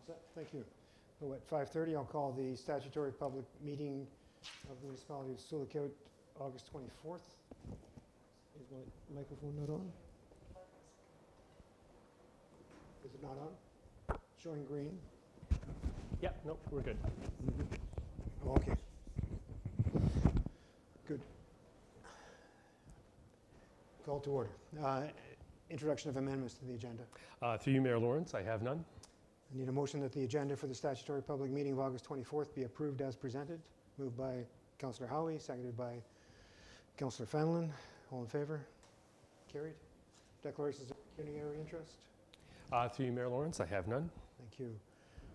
set. Thank you. So at 5:30, I'll call the statutory public meeting of the municipality of Sioux, August 24th. Is my microphone not on? Is it not on? Showing green. Yep, nope, we're good. Oh, okay. Good. Call to order. Introduction of amendments to the agenda. Through you, Mayor Lawrence, I have none. I need a motion that the agenda for the statutory public meeting of August 24th be approved as presented. Moved by Councillor Howie, seconded by Councillor Fenlon. All in favor? Carried. Declarations of pecuniary interest. Through you, Mayor Lawrence, I have none. Thank you.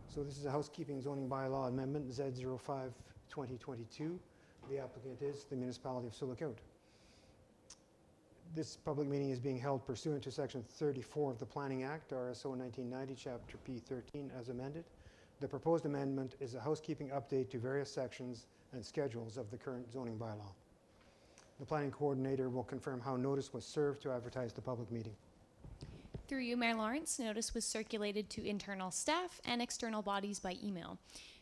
So this is a housekeeping zoning bylaw amendment, Z05-2022. The applicant is the municipality of Sioux. This public meeting is being held pursuant to Section 34 of the Planning Act, RSO 1990, Chapter P13, as amended. The proposed amendment is a housekeeping update to various sections and schedules of the current zoning bylaw. The planning coordinator will confirm how notice was served to advertise the public meeting. Through you, Mayor Lawrence, notice was circulated to internal staff and external bodies by email.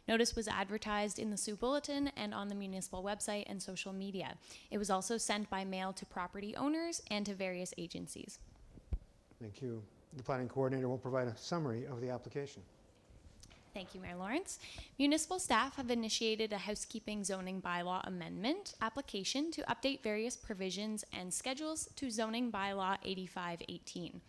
Notice was advertised in the Sioux Bulletin and on the municipal website and social media. It was also sent by mail to property owners and to various agencies. Thank you. The planning coordinator will provide a summary of the application. Thank you, Mayor Lawrence. Municipal staff have initiated a housekeeping zoning bylaw amendment application to update various provisions and schedules to zoning bylaw 8518.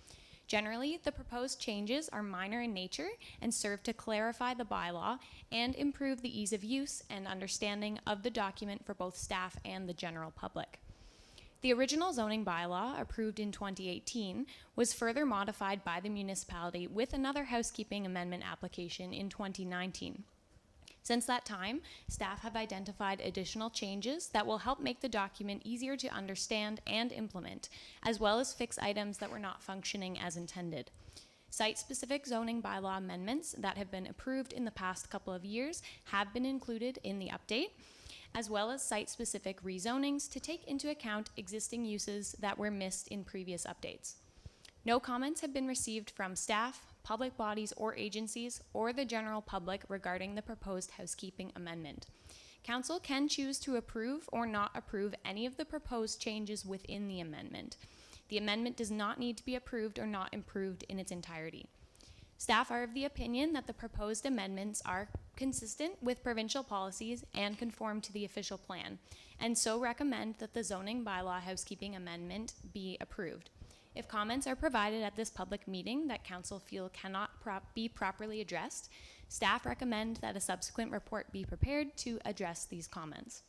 Generally, the proposed changes are minor in nature and serve to clarify the bylaw and improve the ease of use and understanding of the document for both staff and the general public. The original zoning bylaw, approved in 2018, was further modified by the municipality with another housekeeping amendment application in 2019. Since that time, staff have identified additional changes that will help make the document easier to understand and implement, as well as fix items that were not functioning as intended. Site-specific zoning bylaw amendments that have been approved in the past couple of years have been included in the update, as well as site-specific rezonings to take into account existing uses that were missed in previous updates. No comments have been received from staff, public bodies or agencies, or the general public regarding the proposed housekeeping amendment. Council can choose to approve or not approve any of the proposed changes within the amendment. The amendment does not need to be approved or not approved in its entirety. Staff are of the opinion that the proposed amendments are consistent with provincial policies and conform to the official plan, and so recommend that the zoning bylaw housekeeping amendment be approved. If comments are provided at this public meeting that council feel cannot be properly addressed, staff recommend that a subsequent report be prepared to address these comments.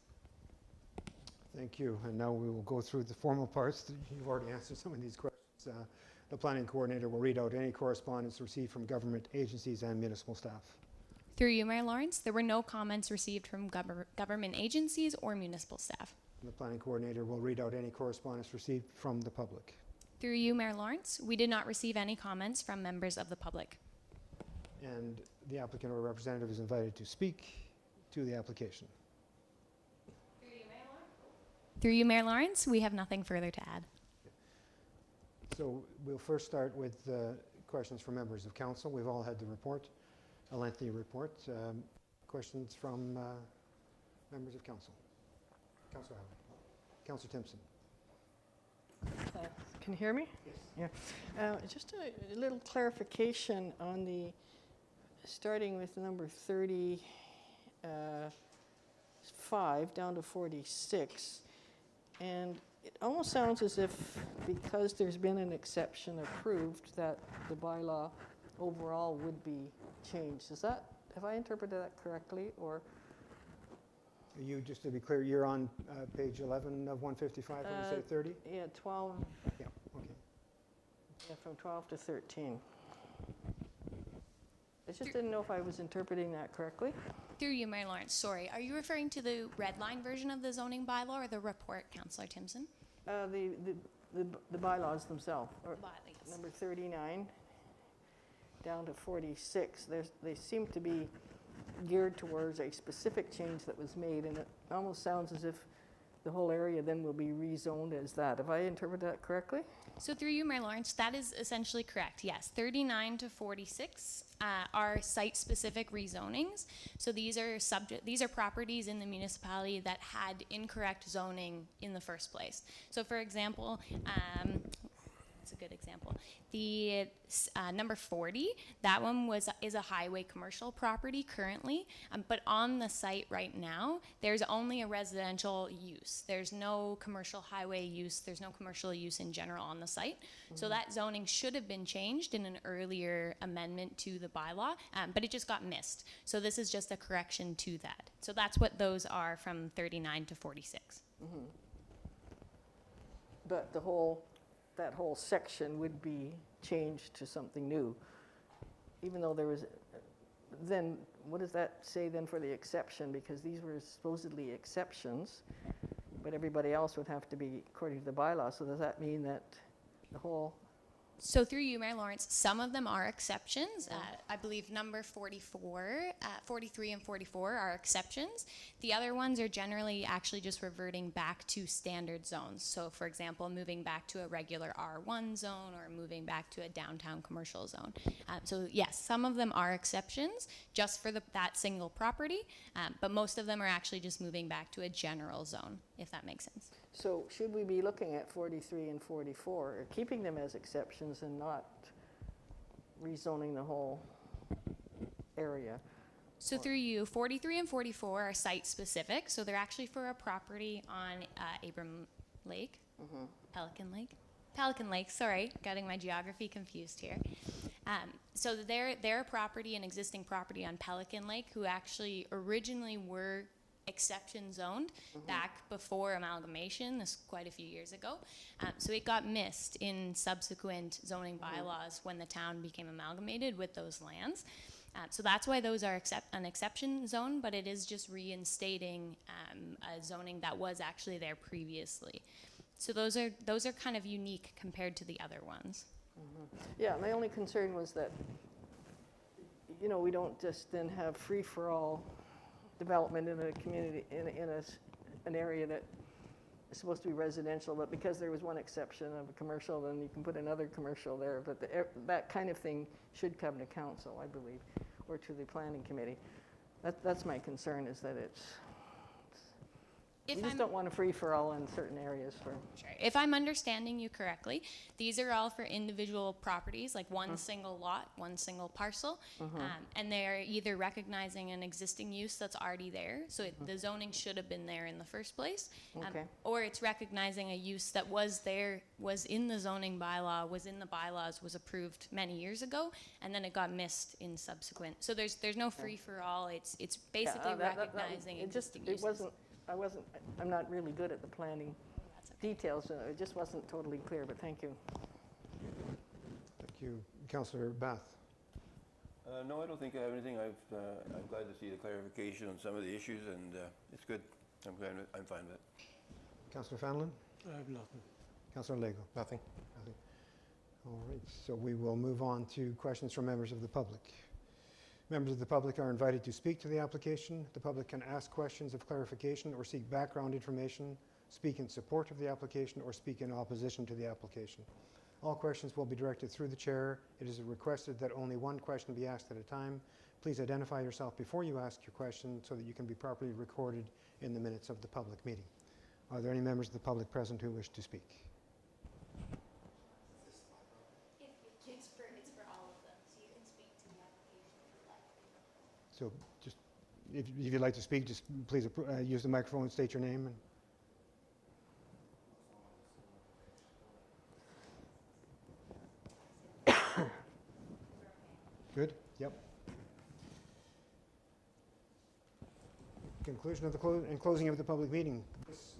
Thank you. And now we will go through the formal parts. You've already answered some of these questions. The planning coordinator will read out any correspondence received from government agencies and municipal staff. Through you, Mayor Lawrence, there were no comments received from government agencies or municipal staff. And the planning coordinator will read out any correspondence received from the public. Through you, Mayor Lawrence, we did not receive any comments from members of the public. And the applicant or representative is invited to speak to the application. Through you, Mayor Lawrence, we have nothing further to add. So we'll first start with questions from members of council. We've all had the report, a lengthy report. Questions from members of council. Councillor Howard. Councillor Timpson. Can you hear me? Yes. Yeah. Just a little clarification on the, starting with number 35 down to 46. And it almost sounds as if because there's been an exception approved that the bylaw overall would be changed. Is that, have I interpreted that correctly, or? You, just to be clear, you're on page 11 of 155 when you say 30? Yeah, 12. Yeah, okay. Yeah, from 12 to 13. I just didn't know if I was interpreting that correctly. Through you, Mayor Lawrence, sorry. Are you referring to the red line version of the zoning bylaw or the report, Councillor Timpson? The bylaws themselves. Or Bylaws. number 39 down to 46. They seem to be geared towards a specific change that was made, and it almost sounds as if the whole area then will be rezoned as that. Have I interpreted that correctly? So through you, Mayor Lawrence, that is essentially correct. Yes, 39 to 46 are site-specific rezonings. So these are properties in the municipality that had incorrect zoning in the first place. So for example, it's a good example. The number 40, that one is a highway commercial property currently, but on the site right now, there's only a residential use. There's no commercial highway use. There's no commercial use in general on the site. So that zoning should have been changed in an earlier amendment to the bylaw, but it just got missed. So this is just a correction to that. So that's what those are from 39 to 46. But that whole section would be changed to something new, even though there was, then what does that say then for the exception? Because these were supposedly exceptions, but everybody else would have to be according to the bylaw. So does that mean that the whole, So through you, Mayor Lawrence, some of them are exceptions. I believe number 44, 43 and 44 are exceptions. The other ones are generally actually just reverting back to standard zones. So for example, moving back to a regular R1 zone or moving back to a downtown commercial zone. So yes, some of them are exceptions just for that single property, but most of them are actually just moving back to a general zone, if that makes sense. so should we be looking at 43 and 44, or keeping them as exceptions and not rezoning the whole area? So through you, 43 and 44 are site-specific, so they're actually for a property on Abram Lake, Pelican Lake, sorry, getting my geography confused here. So they're a property, an existing property on Pelican Lake, who actually originally were exception zoned back before amalgamation, this quite a few years ago. So it got missed in subsequent zoning bylaws when the town became amalgamated with those lands. So that's why those are an exception zone, but it is just reinstating a zoning that was actually there previously. So those are kind of unique compared to the other ones. Yeah, my only concern was that, you know, we don't just then have free-for-all development in a community, in an area that is supposed to be residential, but because there was one exception of a commercial, then you can put another commercial there. But that kind of thing should come to council, I believe, or to the planning committee. That's my concern, is that we just don't want a free-for-all in certain areas for. Sure. If I'm understanding you correctly, these are all for individual properties, like one single lot, one single parcel, and they're either recognizing an existing use that's already there, so the zoning should have been there in the first place, or it's recognizing a use that was there, was in the zoning bylaw, was in the bylaws, was approved many years ago, and then it got missed in subsequent. So there's no free-for-all. It's basically recognizing existing uses. I'm not really good at the planning details, so it just wasn't totally clear, but thank you. Thank you. Councillor Bath. No, I don't think I have anything. I'm glad to see the clarification on some of the issues, and it's good. I'm fine with it. Councillor Fanlon? I have nothing. Councillor Lego? Nothing. Nothing. All right, so we will move on to questions from members of the public. Members of the public are invited to speak to the application. The public can ask questions of clarification or seek background information, speak in support of the application, or speak in opposition to the application. All questions will be directed through the chair. It is requested that only one question be asked at a time. Please identify yourself before you ask your question so that you can be properly recorded in the minutes of the public meeting. Are there any members of the public present who wish to speak? It's for all of them, so you can speak to the application if you like. So just, if you'd like to speak, just please use the microphone and state your name. Good? Yep. Conclusion of the closing of the public meeting.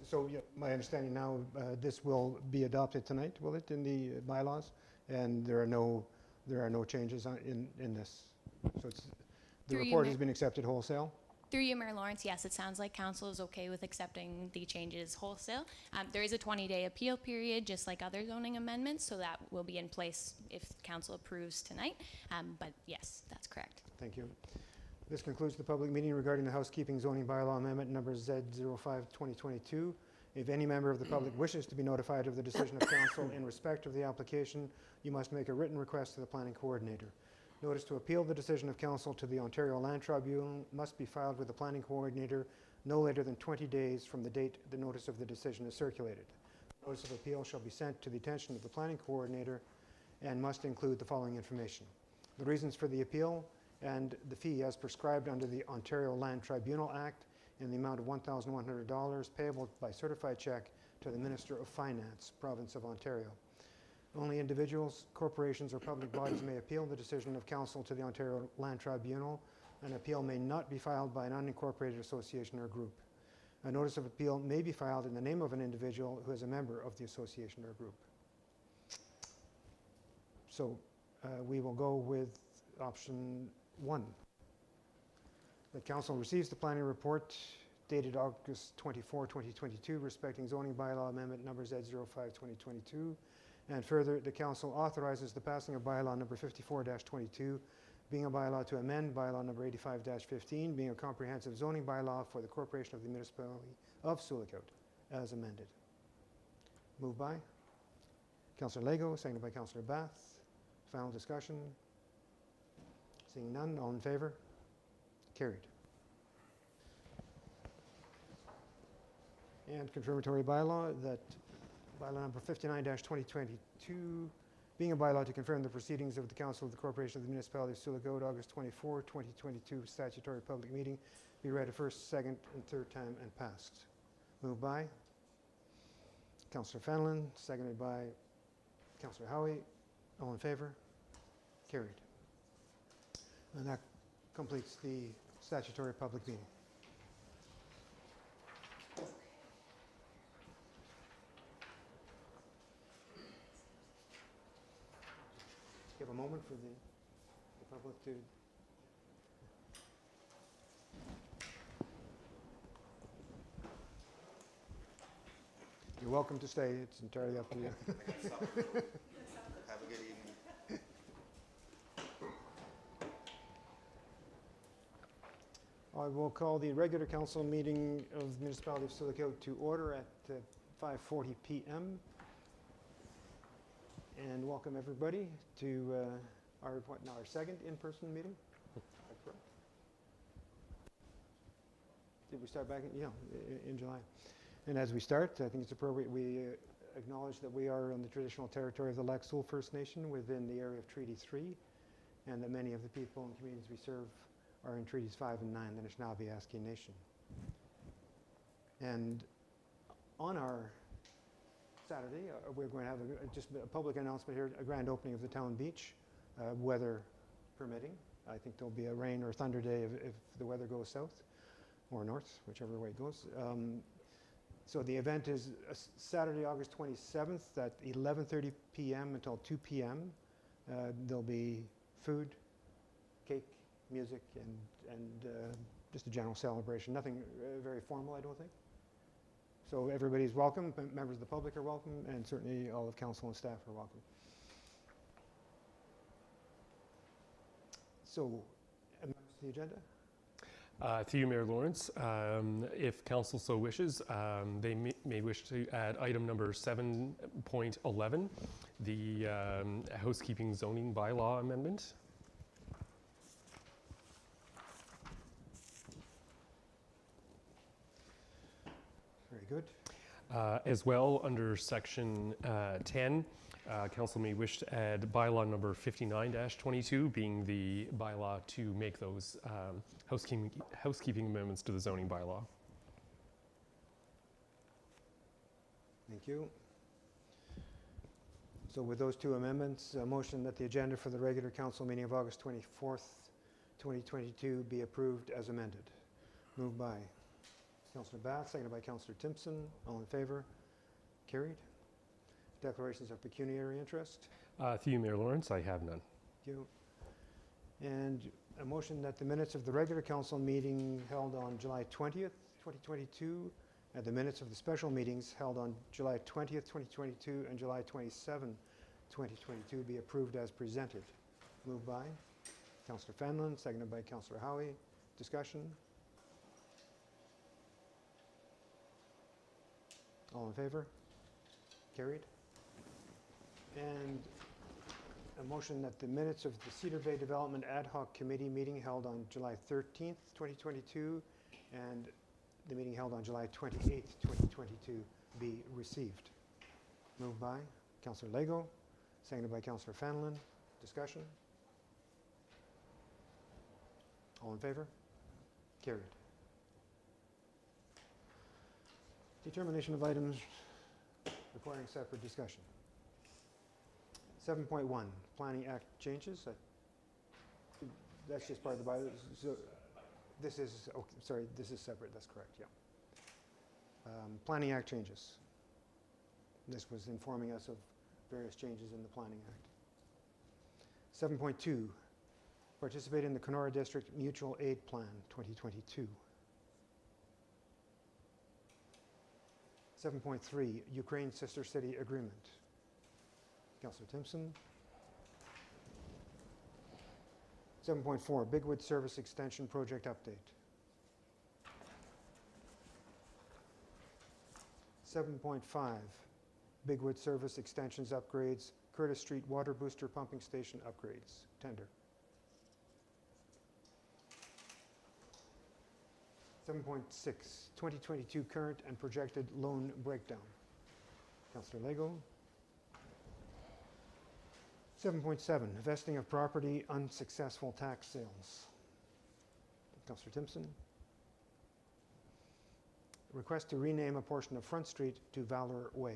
So yeah, my understanding now, this will be adopted tonight, will it, in the bylaws? And there are no changes in this. So it's, the report has been accepted wholesale? Through you, Mayor Lawrence, yes, it sounds like council is okay with accepting the changes wholesale. There is a 20-day appeal period, just like other zoning amendments, so that will be in place if council approves tonight. But yes, that's correct. Thank you. This concludes the public meeting regarding the housekeeping zoning bylaw amendment number Z05-2022. If any member of the public wishes to be notified of the decision of council in respect of the application, you must make a written request to the planning coordinator. Notice to appeal the decision of council to the Ontario Land Tribunal must be filed with the planning coordinator no later than 20 days from the date the notice of the decision is circulated. Notice of appeal shall be sent to the attention of the planning coordinator and must include the following information: the reasons for the appeal and the fee as prescribed under the Ontario Land Tribunal Act in the amount of $1,100 payable by certified check to the Minister of Finance, Province of Ontario. Only individuals, corporations, or public bodies may appeal the decision of council to the Ontario Land Tribunal. An appeal may not be filed by an unincorporated association or group. A notice of appeal may be filed in the name of an individual who is a member of the association or group. So we will go with option 1. The council receives the planning report dated August 24, 2022, respecting zoning bylaw amendment number Z05-2022. And further, the council authorizes the passing of bylaw number 54-22, being a bylaw to amend bylaw number 85-15, being a comprehensive zoning bylaw for the corporation of the municipality of Sioux, as amended. Moved by Councillor Lego, seconded by Councillor Bath. Final discussion. Seeing none, all in favor? Carried. And confirmatory bylaw, that bylaw number 59-2022, being a bylaw to confirm the proceedings of the Council of the Corporation of the Municipality of Sioux, August 24, 2022 statutory public meeting, be read a first, second, and third time and passed. Moved by Councillor Fenelon, seconded by Councillor Howie. All in favor? Carried. And that completes the statutory public meeting. Give a moment for the public to... You're welcome to stay. It's entirely up to you. Have a good evening. I will call the regular council meeting of the Municipality of Sioux to order at 5:40 p.m. And welcome everybody to our second in-person meeting. Is that correct? Did we start back in July? And as we start, I think it's appropriate we acknowledge that we are on the traditional territory of the Lac Sioux First Nation within the area of Treaty 3, and that many of the people and communities we serve are in Treaties 5 and 9, the Anishinaabe Nation. And on our Saturday, we're going to have just a public announcement here, a grand opening of the town beach, weather permitting. I think there'll be a rain or thunder day if the weather goes south or north, whichever way it goes. So the event is Saturday, August 27th at 11:30 p.m. until 2 p.m. There'll be food, cake, music, and just a general celebration. Nothing very formal, I don't think. So everybody's welcome, members of the public are welcome, and certainly all of council and staff are welcome. So, amendments to the agenda? Through you, Mayor Lawrence, if council so wishes, they may wish to add item number 7.11, the housekeeping zoning bylaw amendment. Very good. As well, under section 10, council may wish to add bylaw number 59-22, being the bylaw to make those housekeeping amendments to the zoning bylaw. Thank you. So with those two amendments, a motion that the agenda for the regular council meeting of August 24th, 2022 be approved as amended. Moved by Councillor Bath, seconded by Councillor Timpson. All in favor? Carried. Declarations of pecuniary interest. Through you, Mayor Lawrence, I have none. Thank you. And a motion that the minutes of the regular council meeting held on July 20th, 2022, and the minutes of the special meetings held on July 20th, 2022, and July 27th, 2022 be approved as presented. Moved by Councillor Fenelon, seconded by Councillor Howie. Discussion? All in favor? Carried. And a motion that the minutes of the Cedar Bay Development Ad Hoc Committee meeting held on July 13th, 2022, and the meeting held on July 28th, 2022 be received. Moved by Councillor Lego, seconded by Councillor Fanlon. Discussion? All in favor? Carried. Determination of items requiring separate discussion. 7.1, Planning Act changes. That's just part of the bylaw. So this is, okay, sorry, this is separate. That's correct, yeah. Planning Act changes. This was informing us of various changes in the Planning Act. 7.2, participate in the Kenora District Mutual Aid Plan 2022. 7.3, Ukraine Sister City Agreement. Councillor Timpson. 7.4, Bigwood Service Extension Project Update. 7.5, Bigwood Service Extensions Upgrades, Curtis Street Water Booster Pumping Station Upgrades, tender. 7.6, 2022 Current and Projected Loan Breakdown. Councillor Lego. 7.7, Vesting of Property Unsuccessful Tax Sales. Councillor Timpson. Request to rename a portion of Front Street to Valor Way.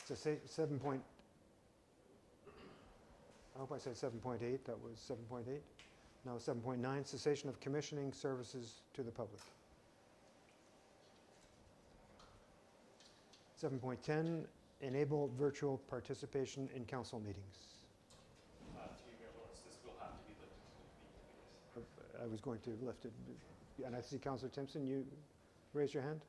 So say 7. I hope I said 7.8. That was 7.8. Now 7.9, cessation of commissioning services to the public. 7.10, enable virtual participation in council meetings. This will have to be lifted. I was going to lift it, and I see Councillor Timpson, you raise your hand.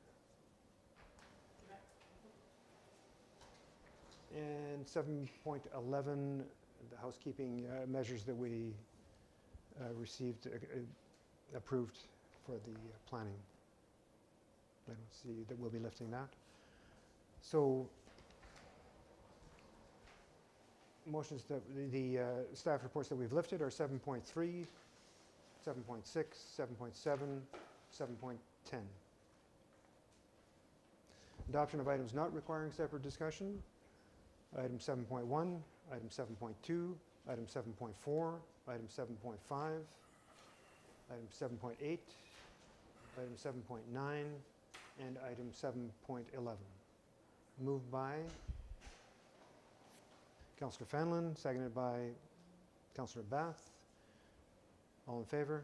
And 7.11, the housekeeping measures that we received, approved for the planning. I don't see that we'll be lifting that. So, motions that the staff reports that we've lifted are 7.3, 7.6, 7.7, 7.10. Adoption of items not requiring separate discussion. Item 7.1, item 7.2, item 7.4, item 7.5, item 7.8, item 7.9, and item 7.11. Moved by Councillor Fanlon, seconded by Councillor Bath. All in favor?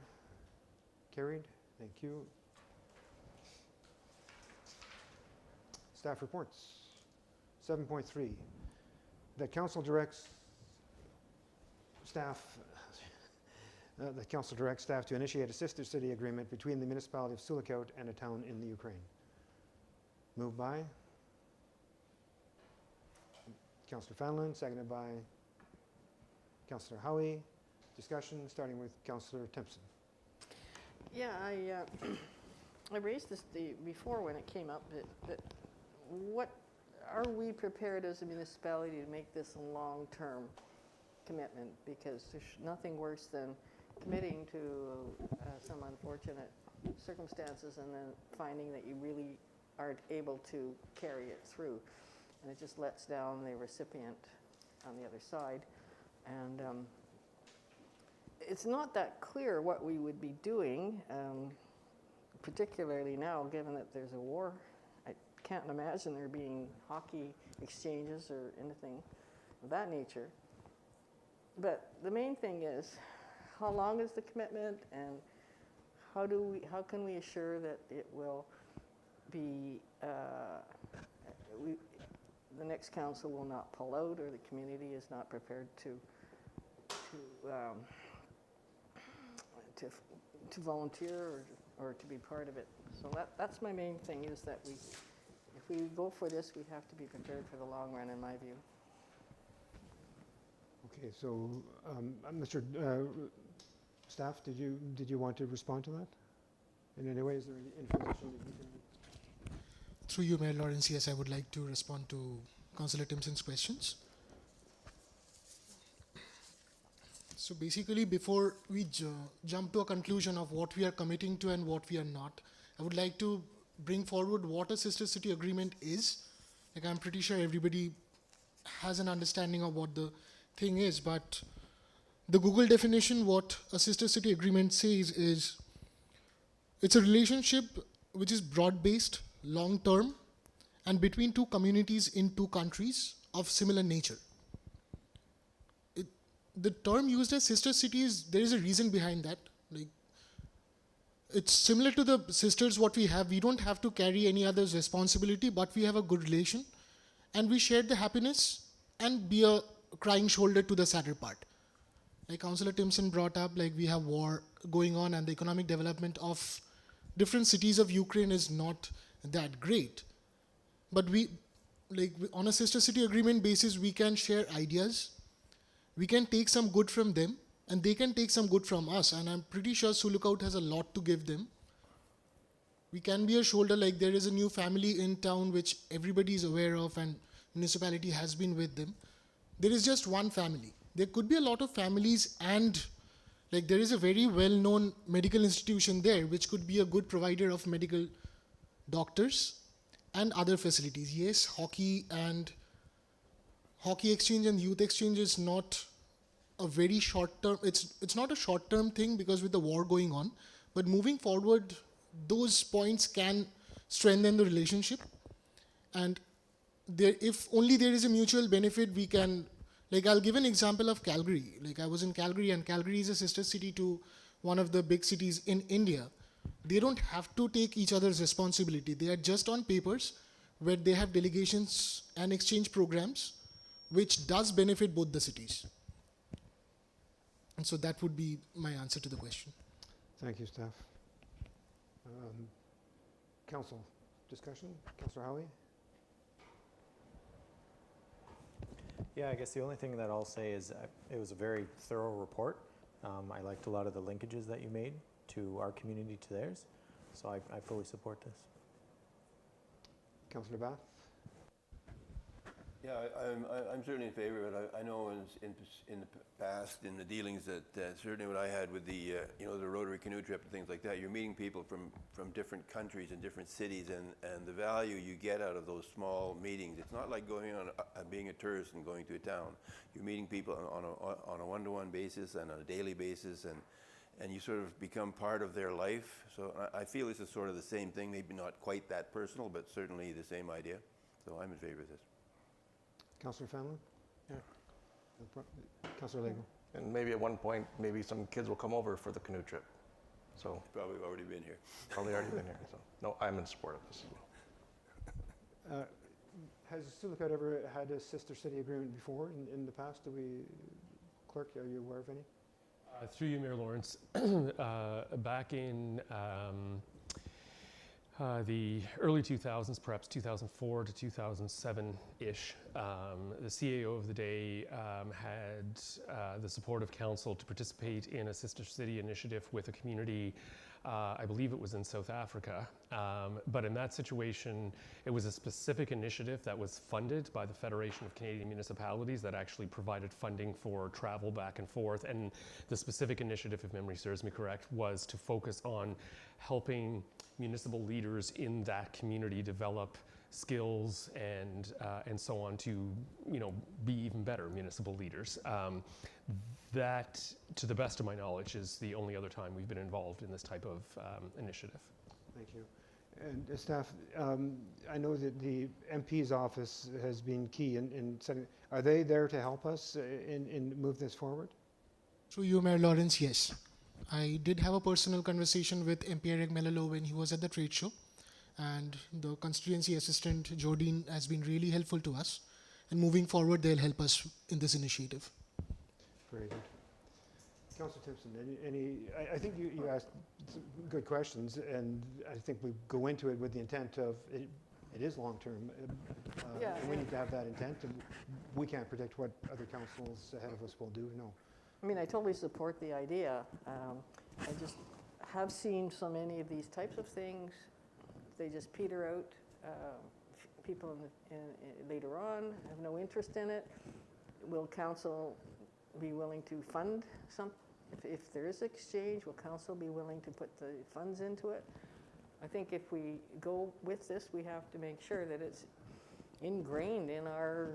Carried. Thank you. Staff reports. 7.3, that council directs staff to initiate a sister city agreement between the municipality of Sioux and a town in the Ukraine. Moved by Councillor Fanlon, seconded by Councillor Howie. Discussion, starting with Councillor Timpson. Yeah, I raised this before when it came up, that what are we prepared as a municipality to make this a long-term commitment? Because there's nothing worse than committing to some unfortunate circumstances and then finding that you really aren't able to carry it through. And it just lets down the recipient on the other side. And it's not that clear what we would be doing, particularly now, given that there's a war. I can't imagine there being hockey exchanges or anything of that nature. But the main thing is, how long is the commitment, and how can we assure that it will be, the next council will not pull out, or the community is not prepared to volunteer or to be part of it. So that's my main thing, is that if we go for this, we have to be prepared for the long run, in my view. Okay, so Mr. Staff, did you want to respond to that? In any way, is there any information that you can? Through you, Mayor Lawrence, yes, I would like to respond to Councillor Timpson's questions. So basically, before we jump to a conclusion of what we are committing to and what we are not, I would like to bring forward what a sister city agreement is. Like, I'm pretty sure everybody has an understanding of what the thing is, but the Google definition, what a sister city agreement says is, it's a relationship which is broad-based, long-term, and between two communities in two countries of similar nature. The term used as sister cities, there is a reason behind that. Like, it's similar to the sisters what we have. We don't have to carry any other's responsibility, but we have a good relation, and we share the happiness and be a crying shoulder to the sadder part. Like Councillor Timpson brought up, like, we have war going on, and the economic development of different cities of Ukraine is not that great. But on a sister city agreement basis, we can share ideas. We can take some good from them, and they can take some good from us. And I'm pretty sure Sioux Lookout has a lot to give them. We can be a shoulder, like there is a new family in town which everybody is aware of, and municipality has been with them. There is just one family. There could be a lot of families, and like there is a very well-known medical institution there which could be a good provider of medical doctors and other facilities. Yes, hockey exchange and youth exchange is not a very short term, it's not a short term thing because with the war going on, but moving forward, those points can strengthen the relationship. And if only there is a mutual benefit, we can, like, I'll give an example of Calgary. Like, I was in Calgary, and Calgary is a sister city to one of the big cities in India. They don't have to take each other's responsibility. They are just on papers where they have delegations and exchange programs, which does benefit both the cities. And so that would be my answer to the question. Thank you, staff. Council discussion. Councillor Howie. Yeah, I guess the only thing that I'll say is it was a very thorough report. I liked a lot of the linkages that you made to our community to theirs, so I fully support this. Councillor Bath. Yeah, I'm certainly in favor of it. I know in the past, in the dealings that certainly what I had with the the Rotary canoe trip and things like that, you're meeting people from different countries and different cities, and the value you get out of those small meetings. It's not like going on being a tourist and going to a town. You're meeting people on a one-to-one basis and on a daily basis, and you sort of become part of their life. So I feel this is sort of the same thing, maybe not quite that personal, but certainly the same idea. So I'm in favor of this. Councillor Fanlon? Yeah. Councillor Lego? And maybe at one point, maybe some kids will come over for the canoe trip. So Probably already been here. probably already been here. So no, I'm in support of this. Has Sioux Lookout ever had a sister city agreement before in the past? Clerk, are you aware of any? Through you, Mayor Lawrence, back in the early 2000s, perhaps 2004 to 2007-ish, the CAO of the day had the support of council to participate in a sister city initiative with a community, I believe it was in South Africa. But in that situation, it was a specific initiative that was funded by the Federation of Canadian Municipalities that actually provided funding for travel back and forth. And the specific initiative, if memory serves me correct, was to focus on helping municipal leaders in that community develop skills and so on to be even better municipal leaders. That, to the best of my knowledge, is the only other time we've been involved in this type of initiative. Thank you. And staff, I know that the MP's office has been key in setting. Are they there to help us in move this forward? Through you, Mayor Lawrence, yes. I did have a personal conversation with MP Eric Melilo when he was at the trade show, and the constituency assistant, Jordine, has been really helpful to us. And moving forward, they'll help us in this initiative. Very good. Councillor Timpson, I think you asked some good questions, and I think we go into it with the intent of it is long-term. Yeah, and we need to have that intent, and we can't predict what other councils ahead of us will do, no. I mean, I totally support the idea. I just have seen so many of these types of things, they just peter out. People later on have no interest in it. Will council be willing to fund some? If there is exchange, will council be willing to put the funds into it? I think if we go with this, we have to make sure that it's ingrained in our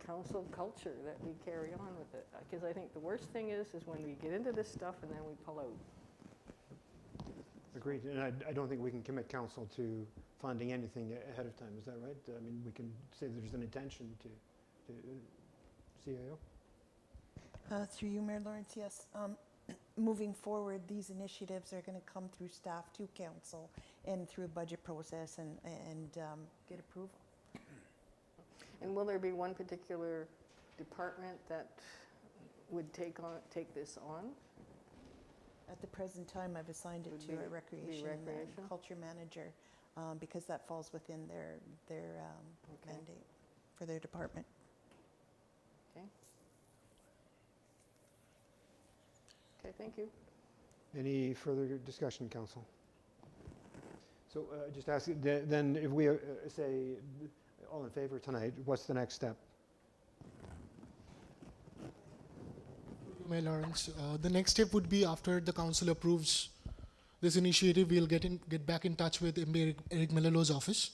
council culture, that we carry on with it. Because I think the worst thing is when we get into this stuff and then we pull out. Agreed, and I don't think we can commit council to funding anything ahead of time, is that right? I mean, we can say there's an intention to CIO? Through you, Mayor Lawrence, yes. Moving forward, these initiatives are going to come through staff to council and through a budget process and get approval. And will there be one particular department that would take this on? At the present time, I've assigned it Would to be a recreation and recreation? culture manager because that falls within their Okay. mandate for their department. Okay. Okay, thank you. Any further discussion, council? So just ask, then if we say all in favor tonight, what's the next step? Mayor Lawrence, the next step would be after the council approves this initiative, we'll get back in touch with MD Eric Melillo's office,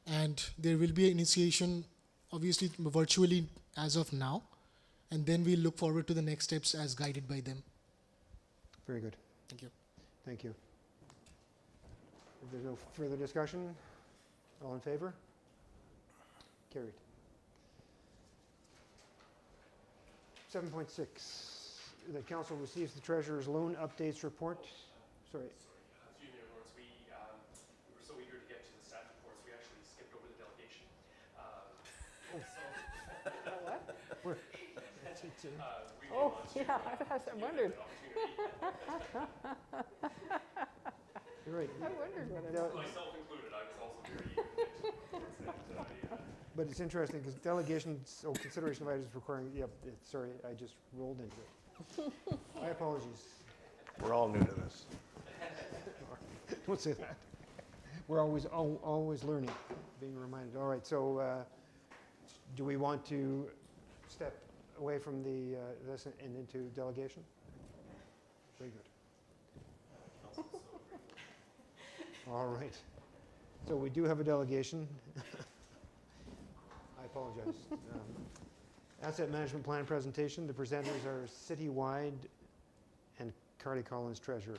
and there will be an initiation, obviously virtually as of now, and then we'll look forward to the next steps as guided by them. Very good. Thank you. Thank you. If there's no further discussion, all in favor? Carried. 7.6, the council receives the treasurer's loan updates report. Sorry. Through you, Mayor Lawrence, we were so eager to get to the staff reports, we actually skipped over the delegation. We're- Oh, yeah, I wondered. You're right. I wondered what it Del- was. Myself included, I was also very eager to get to the reports. But it's interesting because delegations, consideration of items requiring, sorry, I just rolled into it. My apologies. We're all new to this. Don't say that. We're always learning, being reminded. All right, so do we want to step away from this and into delegation? Very good. All right. So we do have a delegation. I apologize. Asset management plan presentation. The presenters are Citywide and Carly Collins, treasurer.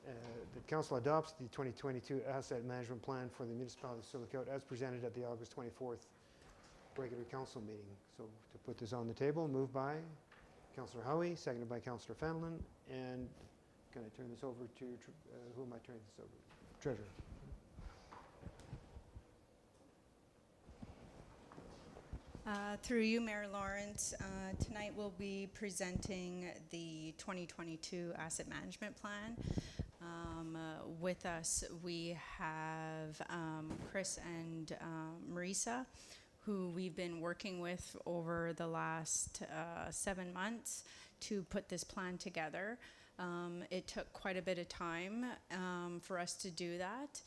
The council adopts the 2022 asset management plan for the municipality of Silicote as presented at the August 24th regular council meeting. So to put this on the table, moved by Councillor Howie, seconded by Councillor Fenlon, and can I turn this over to, who am I turning this over? Treasurer. Through you, Mayor Lawrence, tonight we'll be presenting the 2022 Asset Management Plan. With us, we have Chris and Marisa, who we've been working with over the last 7 months to put this plan together. It took quite a bit of time for us to do that,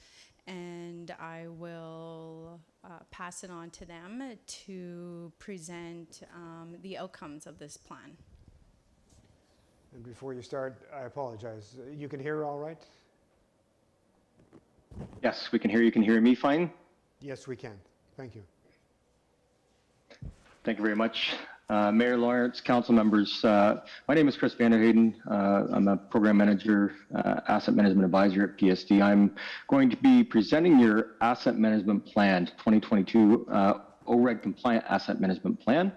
and I will pass it on to them to present the outcomes of this plan. And before you start, I apologize. You can hear all right? Yes, we can hear you. Can hear me fine? Yes, we can. Thank you. Thank you very much. Mayor Lawrence, council members, my name is Chris Vanderhayden. I'm a program manager, asset management advisor at PSD. I'm going to be presenting your asset management plan, 2022 OREG compliant asset management plan,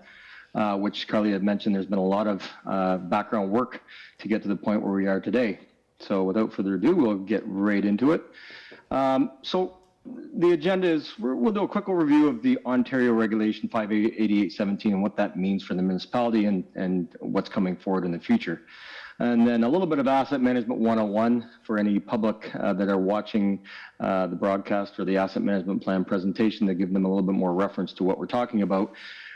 which Carly had mentioned. There's been a lot of background work to get to the point where we are today. So without further ado, we'll get right into it. So the agenda is we'll do a quick overview of the Ontario Regulation 58817 and what that means for the municipality and what's coming forward in the future. And then a little bit of asset management 101 for any public that are watching the broadcast or the asset management plan presentation to give them a little bit more reference to what we're talking about.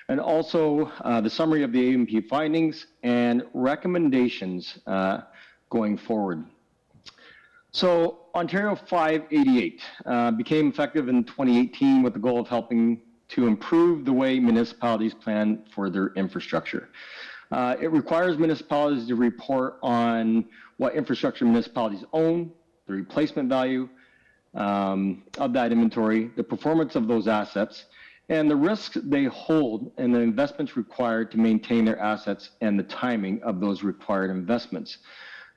And also the summary of the AMP findings and recommendations going forward. So Ontario 588 became effective in 2018 with the goal of helping to improve the way municipalities plan for their infrastructure. It requires municipalities to report on what infrastructure municipalities own, the replacement value of that inventory, the performance of those assets, and the risks they hold and the investments required to maintain their assets and the timing of those required investments.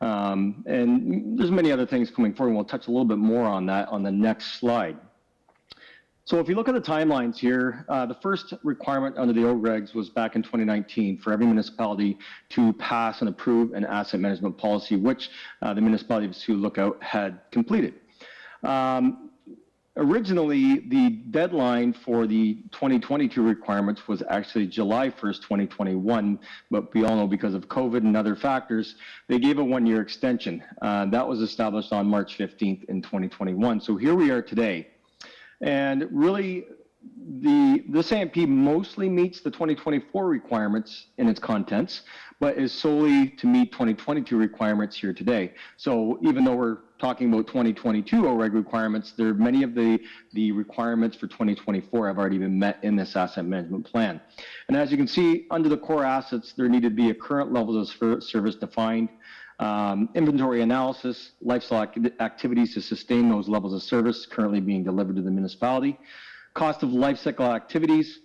And there's many other things coming forward, and we'll touch a little bit more on that on the next slide. So if you look at the timelines here, the first requirement under the OREGs was back in 2019 for every municipality to pass and approve an asset management policy, which the municipality of Sioux Lookout had completed. Originally, the deadline for the 2022 requirements was actually July 1st, 2021, but we all know because of COVID and other factors, they gave a one-year extension. That was established on March 15th in 2021. So here we are today. And really, this AMP mostly meets the 2024 requirements in its contents, but is solely to meet 2022 requirements here today. So even though we're talking about 2022 OREG requirements, there are many of the requirements for 2024 have already been met in this asset management plan. And as you can see, under the core assets, there needed to be a current level of service defined, inventory analysis, lifecycle activities to sustain those levels of service currently being delivered to the municipality, cost of lifecycle activities,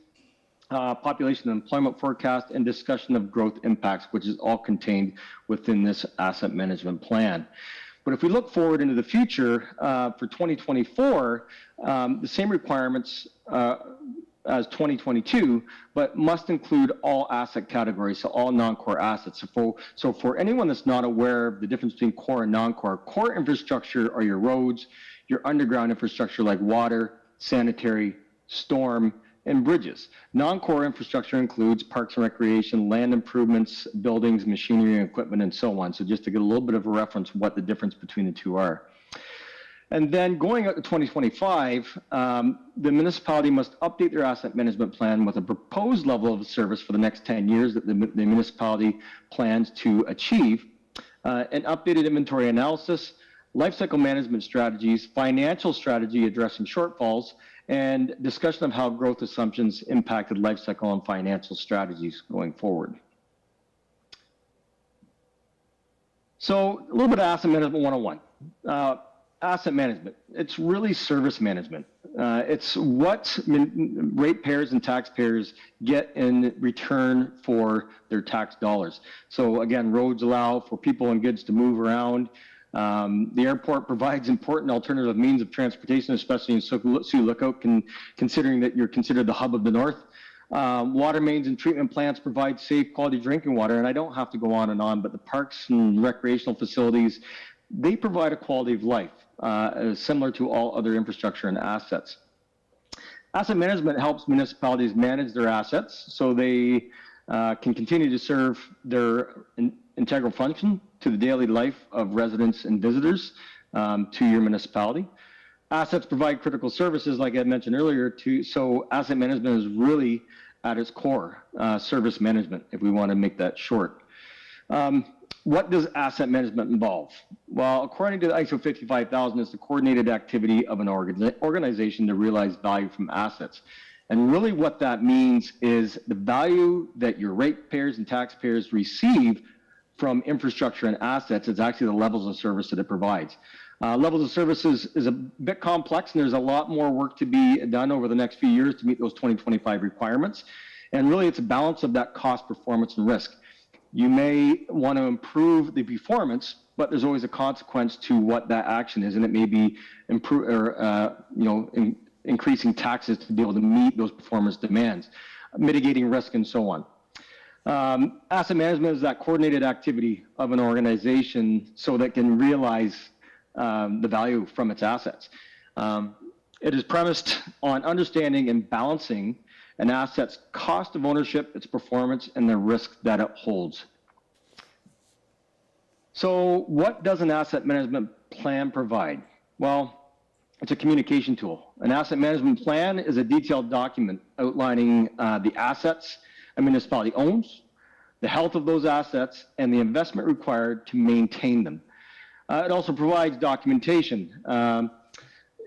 population and employment forecast, and discussion of growth impacts, which is all contained within this asset management plan. But if we look forward into the future, for 2024, the same requirements as 2022, but must include all asset categories, so all non-core assets. So for anyone that's not aware of the difference between core and non-core, core infrastructure are your roads, your underground infrastructure like water, sanitary, storm, and bridges. Non-core infrastructure includes parks and recreation, land improvements, buildings, machinery and equipment, and so on. So just to get a little bit of a reference what the difference between the two are. And then going out to 2025, the municipality must update their asset management plan with a proposed level of service for the next 10 years that the municipality plans to achieve, an updated inventory analysis, lifecycle management strategies, financial strategy addressing shortfalls, and discussion of how growth assumptions impacted lifecycle and financial strategies going forward. So a little bit of asset management 101. Asset management, it's really service management. It's what ratepayers and taxpayers get in return for their tax dollars. So again, roads allow for people and goods to move around. The airport provides important alternative means of transportation, especially in Sioux Lookout, considering that you're considered the hub of the north. Water mains and treatment plants provide safe, quality drinking water, and I don't have to go on, but the parks and recreational facilities, they provide a quality of life, similar to all other infrastructure and assets. Asset management helps municipalities manage their assets so they can continue to serve their integral function to the daily life of residents and visitors to your municipality. Assets provide critical services, like I mentioned earlier, so asset management is really at its core, service management, if we want to make that short. What does asset management involve? Well, according to the ISO 55000, it's the coordinated activity of an organization to realize value from assets. And really what that means is the value that your ratepayers and taxpayers receive from infrastructure and assets is actually the levels of service that it provides. Levels of service is a bit complex, and there's a lot more work to be done over the next few years to meet those 2025 requirements. And really it's a balance of that cost, performance, and risk. You may want to improve the performance, but there's always a consequence to what that action is, and it may be increasing taxes to be able to meet those performance demands, mitigating risk, and so on. Asset management is that coordinated activity of an organization so that it can realize the value from its assets. It is premised on understanding and balancing an asset's cost of ownership, its performance, and the risk that it holds. So what does an asset management plan provide? Well, it's a communication tool. An asset management plan is a detailed document outlining the assets a municipality owns, the health of those assets, and the investment required to maintain them. It also provides documentation.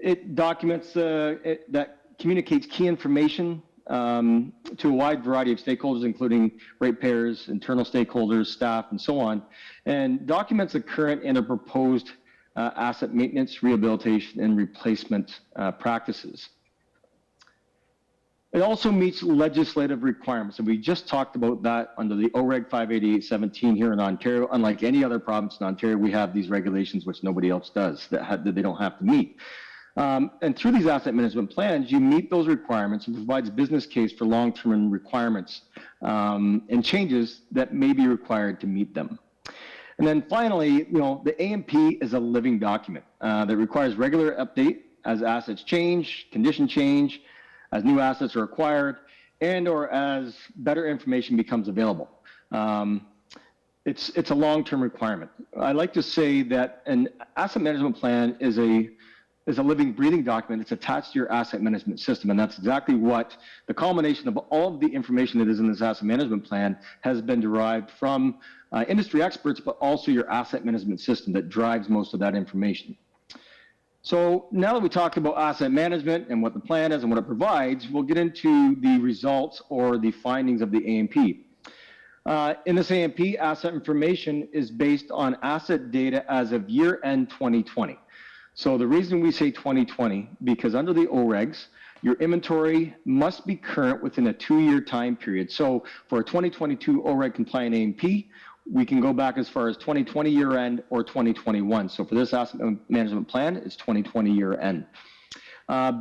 It documents that communicates key information to a wide variety of stakeholders, including ratepayers, internal stakeholders, staff, and so on, and documents the current and the proposed asset maintenance, rehabilitation, and replacement practices. It also meets legislative requirements, and we just talked about that under the OREG 58817 here in Ontario. Unlike any other province in Ontario, we have these regulations which nobody else does that they don't have to meet. And through these asset management plans, you meet those requirements and provides a business case for long-term requirements and changes that may be required to meet them. And then finally, the A&P is a living document that requires regular update as assets change, condition change, as new assets are acquired, and or as better information becomes available. It's a long-term requirement. I like to say that an asset management plan is a living, breathing document. It's attached to your asset management system, and that's exactly what the culmination of all of the information that is in this asset management plan has been derived from industry experts, but also your asset management system that drives most of that information. So now that we talked about asset management and what the plan is and what it provides, we'll get into the results or the findings of the A&P. In this A&P, asset information is based on asset data as of year-end 2020. So the reason we say 2020, because under the OREGs, your inventory must be current within a 2-year time period. So for a 2022 OREG compliant A&P, we can go back as far as 2020 year end or 2021. So for this asset management plan, it's 2020 year end.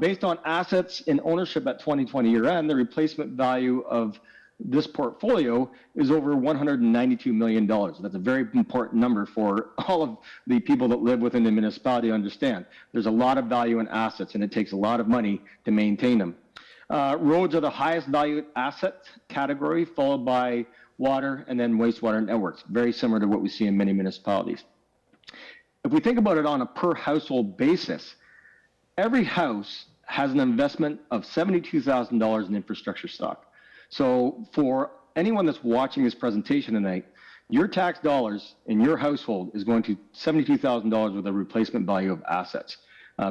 Based on assets in ownership at 2020 year end, the replacement value of this portfolio is over $192 million. That's a very important number for all of the people that live within the municipality to understand. There's a lot of value in assets, and it takes a lot of money to maintain them. Roads are the highest valued asset category, followed by water and then wastewater networks, very similar to what we see in many municipalities. If we think about it on a per household basis, every house has an investment of $72,000 in infrastructure stock. So for anyone that's watching this presentation tonight, your tax dollars in your household is going to $72,000 with a replacement value of assets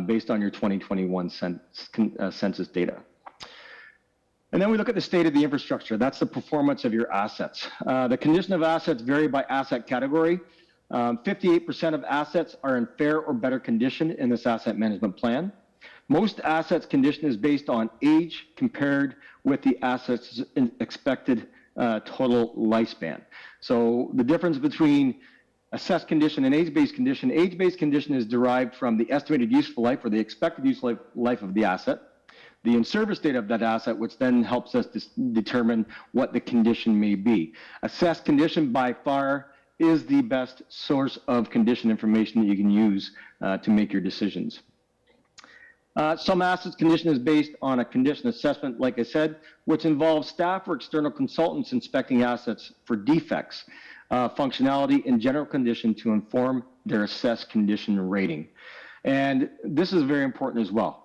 based on your 2021 census data. And then we look at the state of the infrastructure. That's the performance of your assets. The condition of assets vary by asset category. 58% of assets are in fair or better condition in this asset management plan. Most assets condition is based on age compared with the assets' expected total lifespan. So the difference between assessed condition and age-based condition is derived from the estimated useful life or the expected useful life of the asset, the in-service date of that asset, which then helps us determine what the condition may be. Assessed condition by far is the best source of condition information that you can use to make your decisions. Some assets condition is based on a condition assessment, like I said, which involves staff or external consultants inspecting assets for defects, functionality, and general condition to inform their assessed condition rating. And this is very important as well.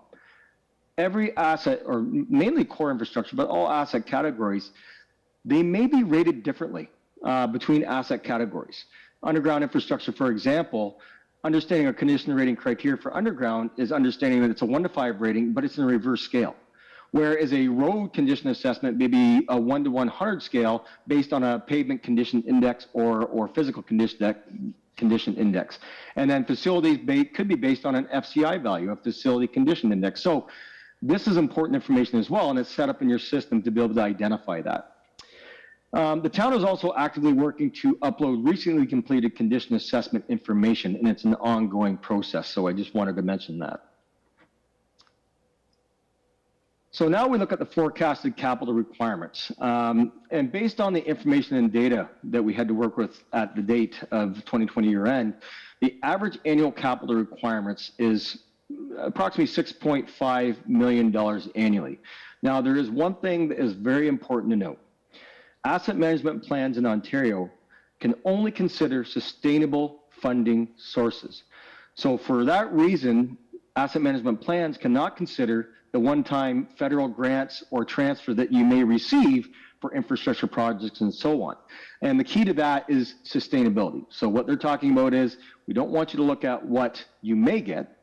Every asset, or mainly core infrastructure, but all asset categories, they may be rated differently between asset categories. Underground infrastructure, for example, understanding a condition rating criteria for underground is understanding that it's a 1 to 5 rating, but it's in a reverse scale. Whereas a road condition assessment may be a 1 to 100 scale based on a pavement condition index or physical condition index. And then facilities could be based on an FCI value, a facility condition index. So this is important information as well, and it's set up in your system to be able to identify that. The town is also actively working to upload recently completed condition assessment information, and it's an ongoing process, so I just wanted to mention that. So now we look at the forecasted capital requirements. And based on the information and data that we had to work with at the date of 2020 year end, the average annual capital requirements is approximately $6.5 million annually. Now, there is one thing that is very important to note. Asset management plans in Ontario can only consider sustainable funding sources. So for that reason, asset management plans cannot consider the one-time federal grants or transfer that you may receive for infrastructure projects and so on. And the key to that is sustainability. So what they're talking about is, we don't want you to look at what you may get.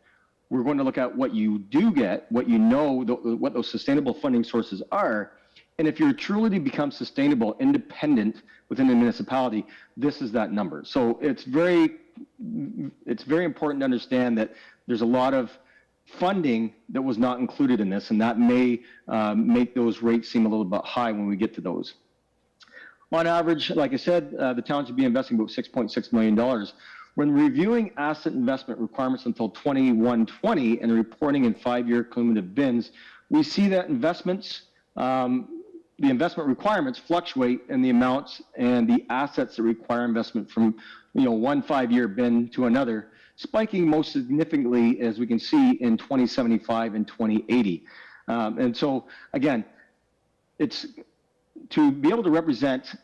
We're going to look at what you do get, what you know, what those sustainable funding sources are. And if you're truly to become sustainable, independent within the municipality, this is that number. So it's very important to understand that there's a lot of funding that was not included in this, and that may make those rates seem a little bit high when we get to those. On average, like I said, the town should be investing about $6.6 million. When reviewing asset investment requirements until 21-20 and reporting in 5-year cumulative bins, we see that the investment requirements fluctuate in the amounts and the assets that require investment from one 5-year bin to another, spiking most significantly, as we can see, in 2075 and 2080. And so, again, it's to be able to represent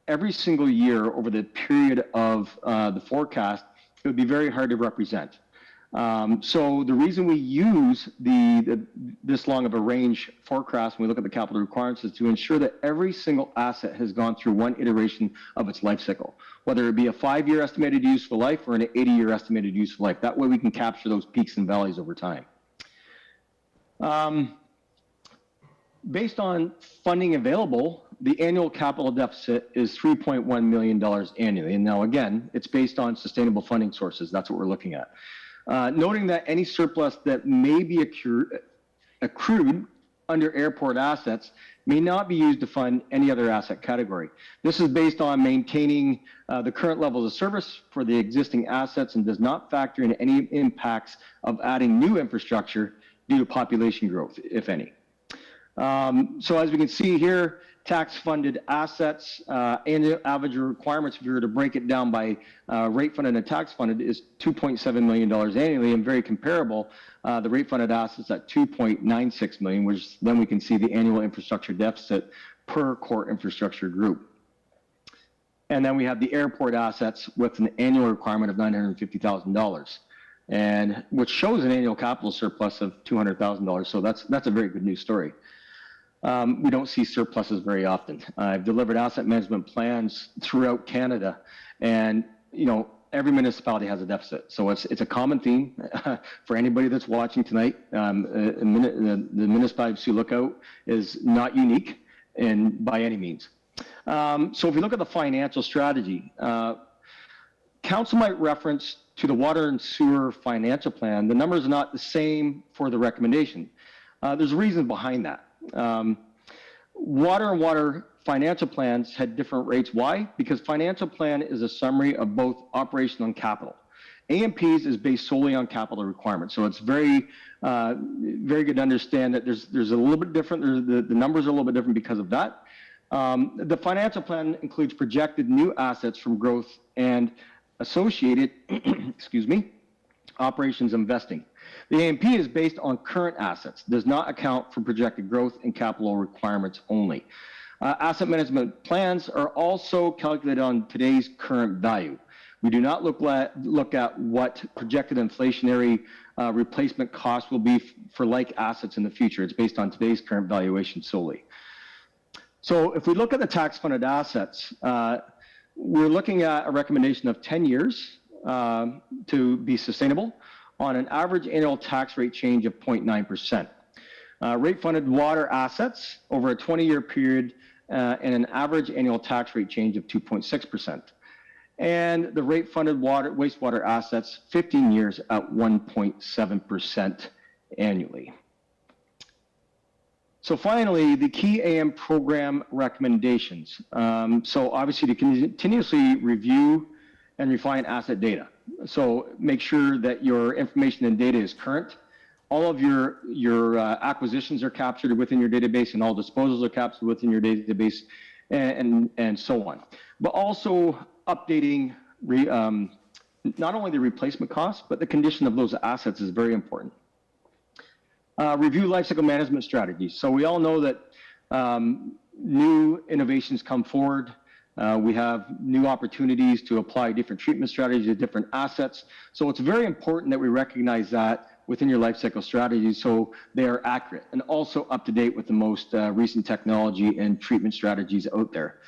every single year over the period of the forecast, it would be very hard to represent. So the reason we use this long of a range forecast when we look at the capital requirements is to ensure that every single asset has gone through one iteration of its life cycle, whether it be a 5-year estimated useful life or an 80-year estimated useful life. That way we can capture those peaks and valleys over time. Based on funding available, the annual capital deficit is $3.1 million annually. And now again, it's based on sustainable funding sources. That's what we're looking at. Noting that any surplus that may be accrued under airport assets may not be used to fund any other asset category. This is based on maintaining the current levels of service for the existing assets and does not factor in any impacts of adding new infrastructure due to population growth, if any. So as we can see here, tax-funded assets, annual average requirements, if you were to break it down by rate-funded and tax-funded, is $2.7 million annually, and very comparable, the rate-funded assets at $2.96 million, which then we can see the annual infrastructure deficit per core infrastructure group. And then we have the airport assets with an annual requirement of $950,000, and which shows an annual capital surplus of $200,000. So that's a very good news story. We don't see surpluses very often. I've delivered asset management plans throughout Canada, and every municipality has a deficit. So it's a common theme for anybody that's watching tonight. The municipality of Sioux Lookout is not unique by any means. So if you look at the financial strategy, council might reference to the water and sewer financial plan. The numbers are not the same for the recommendation. There's a reason behind that. Water and water financial plans had different rates. Why? Because financial plan is a summary of both operational and capital. AMPs is based solely on capital requirements. So it's very good to understand that there's a little bit different. The numbers are a little bit different because of that. The financial plan includes projected new assets from growth and associated, excuse me, operations investing. The AMP is based on current assets, does not account for projected growth and capital requirements only. Asset management plans are also calculated on today's current value. We do not look at what projected inflationary replacement costs will be for like assets in the future. It's based on today's current valuation solely. So if we look at the tax-funded assets, we're looking at a recommendation of 10 years to be sustainable on an average annual tax rate change of 0.9%. Rate-funded water assets over a 20-year period and an average annual tax rate change of 2.6%. And the rate-funded wastewater assets, 15 years at 1.7% annually. So finally, the key AM program recommendations. So obviously to continuously review and refine asset data. So make sure that your information and data is current. All of your acquisitions are captured within your database, and all disposals are captured within your database, and so on. But also updating not only the replacement costs, but the condition of those assets is very important. Review lifecycle management strategies. So we all know that new innovations come forward. We have new opportunities to apply different treatment strategies to different assets. So it's very important that we recognize that within your life cycle strategy so they are accurate and also up to date with the most recent technology and treatment strategies out there.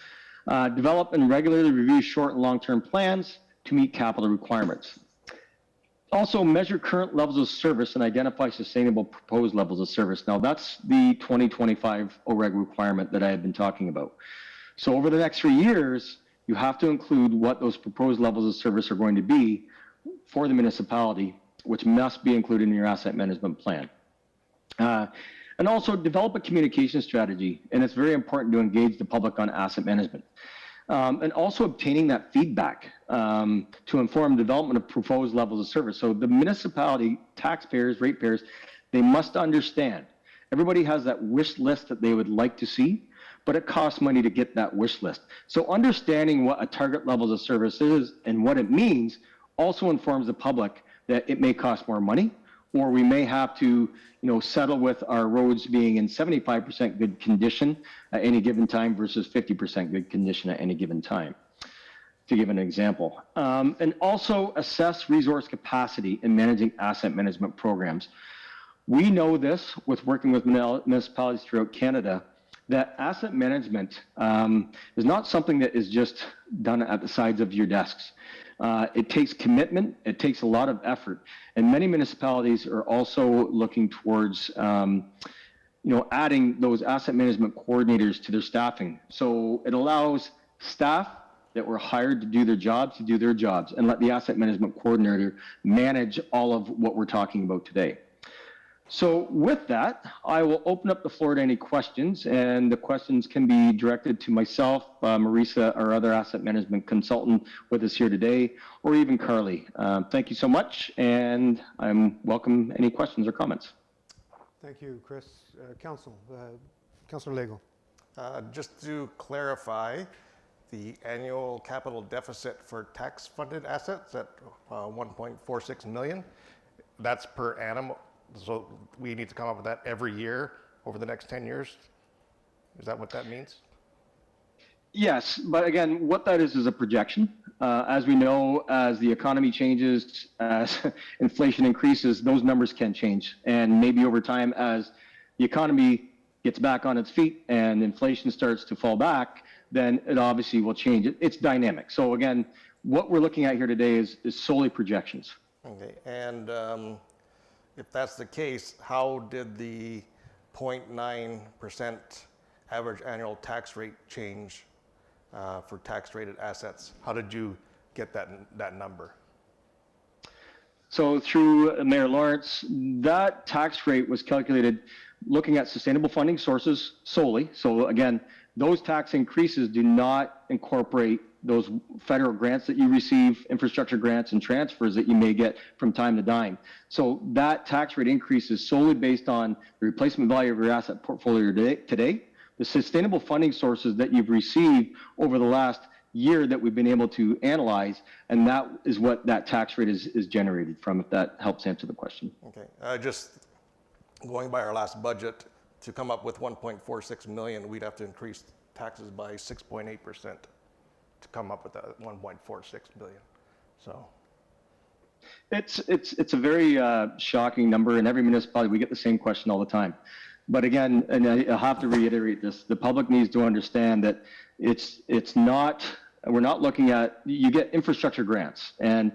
Develop and regularly review short and long-term plans to meet capital requirements. Also, measure current levels of service and identify sustainable proposed levels of service. Now, that's the 2025 OREG requirement that I have been talking about. So over the next 3 years, you have to include what those proposed levels of service are going to be for the municipality, which must be included in your asset management plan. And also develop a communication strategy, and it's very important to engage the public on asset management. And also obtaining that feedback to inform development of proposed levels of service. So the municipality, taxpayers, ratepayers, they must understand. Everybody has that wish list that they would like to see, but it costs money to get that wish list. So understanding what a target levels of service is and what it means also informs the public that it may cost more money, or we may have to, settle with our roads being in 75% good condition at any given time versus 50% good condition at any given time, to give an example. And also assess resource capacity in managing asset management programs. We know this with working with municipalities throughout Canada, that asset management is not something that is just done at the sides of your desks. It takes commitment, it takes a lot of effort, and many municipalities are also looking towards adding those asset management coordinators to their staffing. So it allows staff that were hired to do their jobs and let the asset management coordinator manage all of what we're talking about today. So with that, I will open up the floor to any questions, and the questions can be directed to myself, Marisa, our other asset management consultant with us here today, or even Carly. Thank you so much, and I'm welcome any questions or comments. Thank you, Chris. Councillor Lego. Just to clarify, the annual capital deficit for tax-funded assets at 1.46 million, that's per annum. So we need to come up with that every year over the next 10 years? Is that what that means? Yes, but again, what that is a projection. As we know, as the economy changes, as inflation increases, those numbers can change. And maybe over time, as the economy gets back on its feet and inflation starts to fall back, then it obviously will change. It's dynamic. So again, what we're looking at here today is solely projections. Okay, and if that's the case, how did the 0.9% average annual tax rate change for tax-rated assets? How did you get that number? So through Mayor Lawrence, that tax rate was calculated looking at sustainable funding sources solely. So again, those tax increases do not incorporate those federal grants that you receive, infrastructure grants and transfers that you may get from time to time. So that tax rate increase is solely based on the replacement value of your asset portfolio today, the sustainable funding sources that you've received over the last year that we've been able to analyze, and that is what that tax rate is generated from, if that helps answer the question. Okay, just going by our last budget, to come up with 1.46 million, we'd have to increase taxes by 6.8%. to come up with that 1.46 billion. So it's a very shocking number, and every municipality, we get the same question all the time. But again, and I have to reiterate this, the public needs to understand that it's not, we're not looking at, you get infrastructure grants, and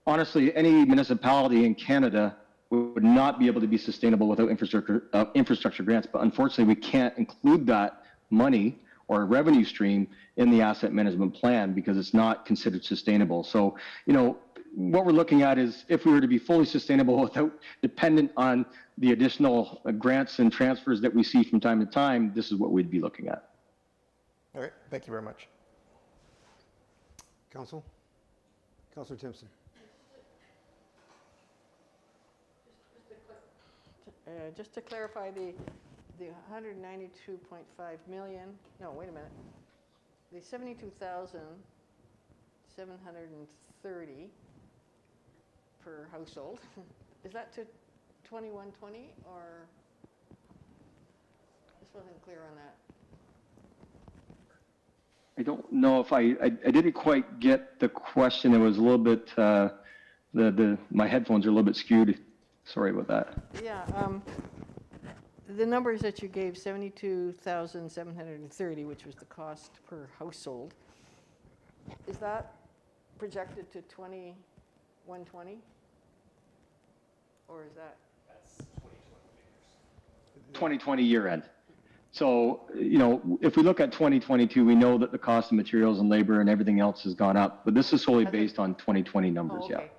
honestly, any municipality in Canada would not be able to be sustainable without infrastructure grants, but unfortunately we can't include that money or revenue stream in the asset management plan because it's not considered sustainable. So, what we're looking at is if we were to be fully sustainable without dependent on the additional grants and transfers that we see from time to time, this is what we'd be looking at. all right, thank you very much. Councillor Timpson. Just to clarify, the 192.5 million, no, wait a minute. The 72,730 per household, is that to 2120 or? This wasn't clear on that. I don't know if I didn't quite get the question. It was a little bit, my headphones are a little bit skewed. Sorry about that. Yeah, the numbers that you gave, 72,730, which was the cost per household, is that projected to 2120? Or is that? 2020 year end. So, you know, if we look at 2022, we know that the cost of materials and labor and everything else has gone up, but this is solely based on 2020 numbers, Oh, okay.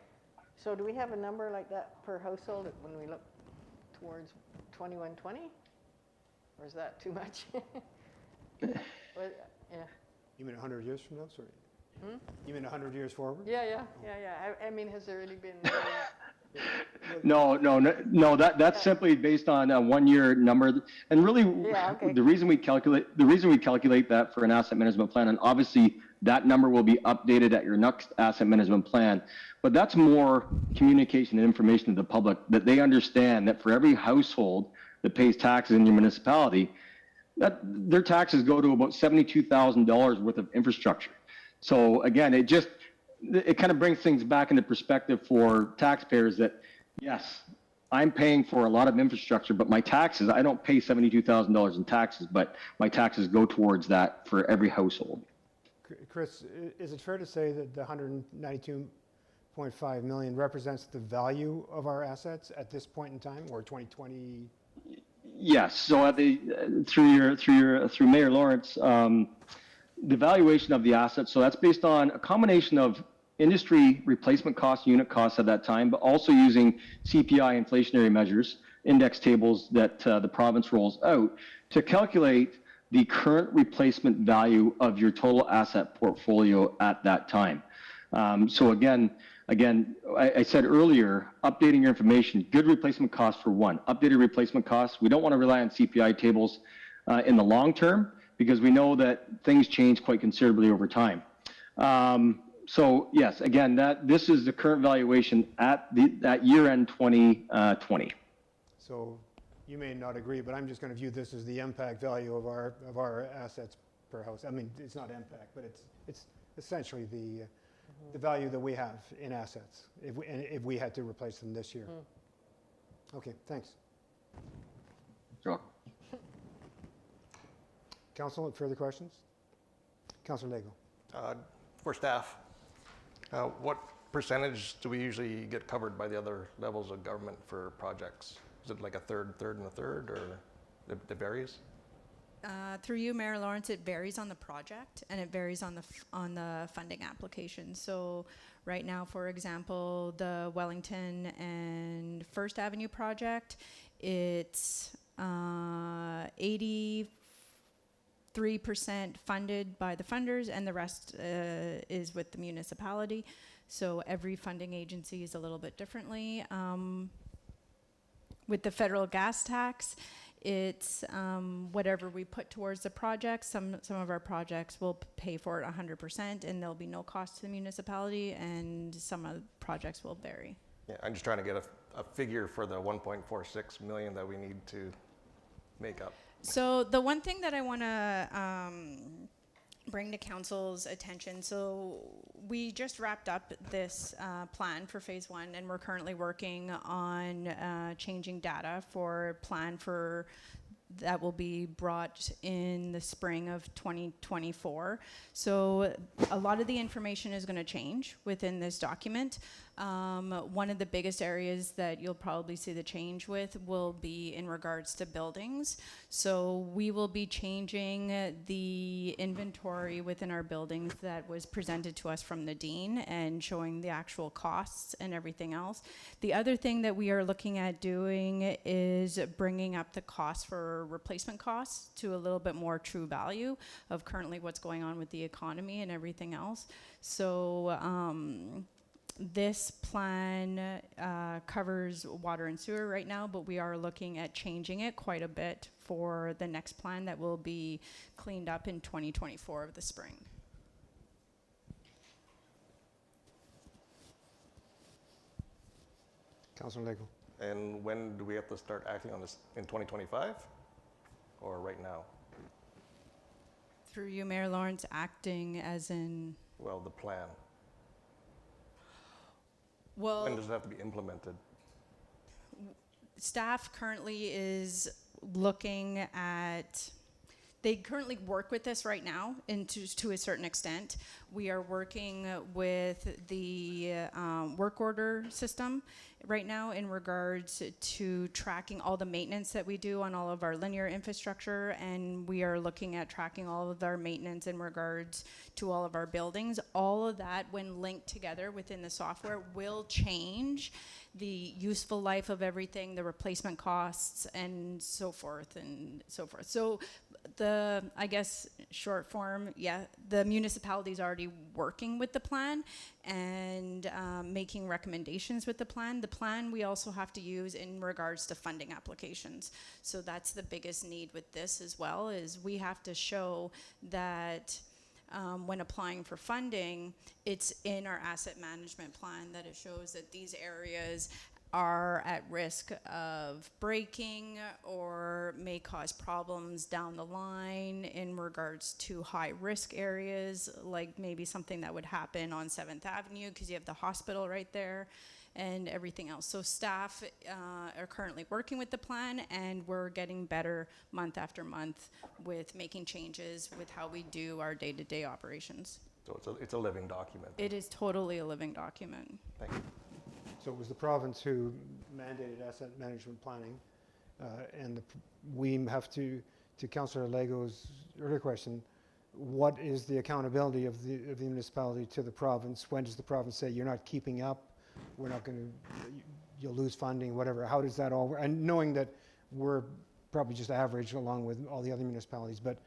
So do we have a number like that per household when we look towards 2120? Or is that too much? Well, yeah. You mean 100 years from now, sorry? Hmm? You mean 100 years forward? Yeah. I mean, has there really been? No, that's simply based on a 1 year number. And really, Yeah, okay. the reason we calculate that for an asset management plan, and obviously that number will be updated at your next asset management plan, but that's more communication and information to the public, that they understand that for every household that pays taxes in your municipality, that their taxes go to about $72,000 worth of infrastructure. So again, it kind of brings things back into perspective for taxpayers that, yes, I'm paying for a lot of infrastructure, but my taxes, I don't pay $72,000 in taxes, but my taxes go towards that for every household. Chris, is it fair to say that the 192.5 million represents the value of our assets at this point in time, or 2020? Yes. So through Mayor Lawrence, the valuation of the assets. So that's based on a combination of industry replacement cost, unit costs at that time, but also using CPI inflationary measures, index tables that the province rolls out to calculate the current replacement value of your total asset portfolio at that time. So again, I said earlier, updating your information, good replacement costs for one, updated replacement costs. We don't want to rely on CPI tables in the long term, because we know that things change quite considerably over time. So yes, again, this is the current valuation at year end 2020. So you may not agree, but I'm just going to view this as the impact value of our assets per house. I mean, it's not impact, but it's essentially the value that we have in assets if we had to replace them this year. Okay, thanks. Sure. Council, further questions? Councilor Lego. For staff, what percentage do we usually get covered by the other levels of government for projects? Is it like a third, and a third, or it varies? Through you, Mayor Lawrence, it varies on the project and it varies on the funding application. So right now, for example, the Wellington and First Avenue project, it's 83% funded by the funders, and the rest is with the municipality. So every funding agency is a little bit differently. With the federal gas tax, it's whatever we put towards the project. Some of our projects will pay for it 100%, and there'll be no cost to the municipality, and some of the projects will vary. Yeah, I'm just trying to get a figure for the 1.46 million that we need to make up. So the one thing that I want to bring to council's attention, so we just wrapped up this plan for phase 1, and we're currently working on changing data for plan for that will be brought in the spring of 2024. So a lot of the information is going to change within this document. One of the biggest areas that you'll probably see the change with will be in regards to buildings. So we will be changing the inventory within our buildings that was presented to us from the Dean and showing the actual costs and everything else. The other thing that we are looking at doing is bringing up the cost for replacement costs to a little bit more true value of currently what's going on with the economy and everything else. So this plan covers water and sewer right now, but we are looking at changing it quite a bit for the next plan that will be cleaned up in 2024 of the spring. Councilor Lego. And when do we have to start acting on this? In 2025 or right now? Through you, Mayor Lawrence, acting as in? Well, the plan. Well, When does it have to be implemented? staff currently is looking at, they currently work with this right now and to a certain extent. We are working with the work order system right now in regards to tracking all the maintenance that we do on all of our linear infrastructure, and we are looking at tracking all of our maintenance in regards to all of our buildings. All of that, when linked together within the software, will change the useful life of everything, the replacement costs, and so forth and so forth. So the, I guess, short form, yeah, the municipality is already working with the plan and making recommendations with the plan. The plan we also have to use in regards to funding applications. So that's the biggest need with this as well, is we have to show that when applying for funding, it's in our asset management plan that it shows that these areas are at risk of breaking or may cause problems down the line in regards to high risk areas, like maybe something that would happen on 7th Avenue because you have the hospital right there and everything else. So staff are currently working with the plan, and we're getting better month after month with making changes with how we do our day-to-day operations. So it's a living document. It is totally a living document. Thank you. So it was the province who mandated asset management planning, and we have to Councillor Lego's earlier question, what is the accountability of the municipality to the province? When does the province say you're not keeping up, we're not going to, you'll lose funding, whatever? How does that all work? And knowing that we're probably just average along with all the other municipalities, but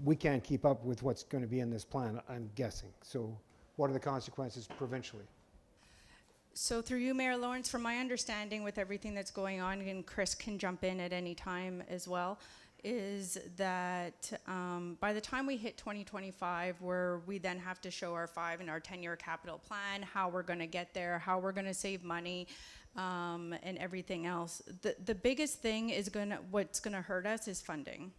we can't keep up with what's going to be in this plan, I'm guessing. So what are the consequences provincially? So through you, Mayor Lawrence, from my understanding with everything that's going on, and Chris can jump in at any time as well, is that by the time we hit 2025, where we then have to show our 5 and our 10-year capital plan, how we're going to get there, how we're going to save money, and everything else, the biggest thing is what's going to hurt us is funding.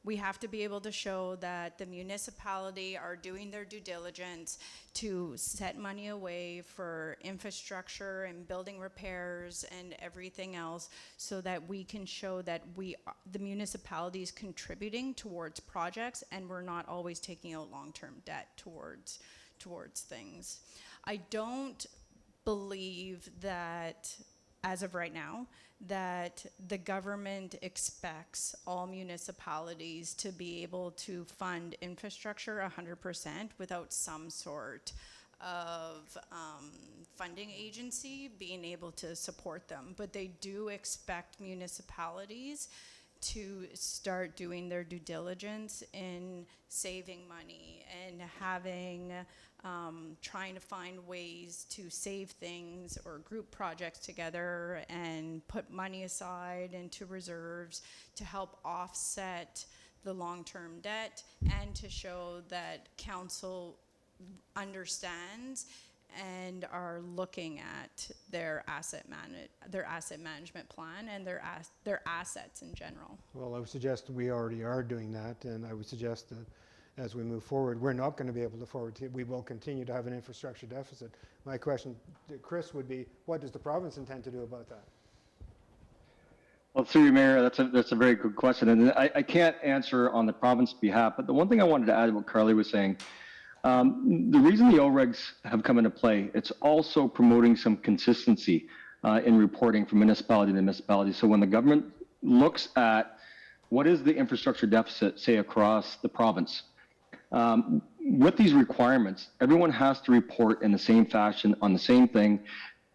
We have to be able to show that the municipality are doing their due diligence to set money away for infrastructure and building repairs and everything else, so that we can show that the municipality is contributing towards projects, and we're not always taking out long-term debt towards things. I don't believe that, as of right now, that the government expects all municipalities to be able to fund infrastructure 100% without some sort of funding agency being able to support them. But they do expect municipalities to start doing their due diligence in saving money and having trying to find ways to save things or group projects together and put money aside into reserves to help offset the long-term debt, and to show that council understands and are looking at their asset management plan and their assets in general. Well, I would suggest we already are doing that, and I would suggest that as we move forward, we're not going to be able to forward to, we will continue to have an infrastructure deficit. My question to Chris would be, what does the province intend to do about that? Well, through you, Mayor, that's a very good question, and I can't answer on the province's behalf, but the one thing I wanted to add to what Carly was saying, the reason the OREGs have come into play, it's also promoting some consistency in reporting from municipality to municipality. So when the government looks at what is the infrastructure deficit, say, across the province, with these requirements, everyone has to report in the same fashion on the same thing.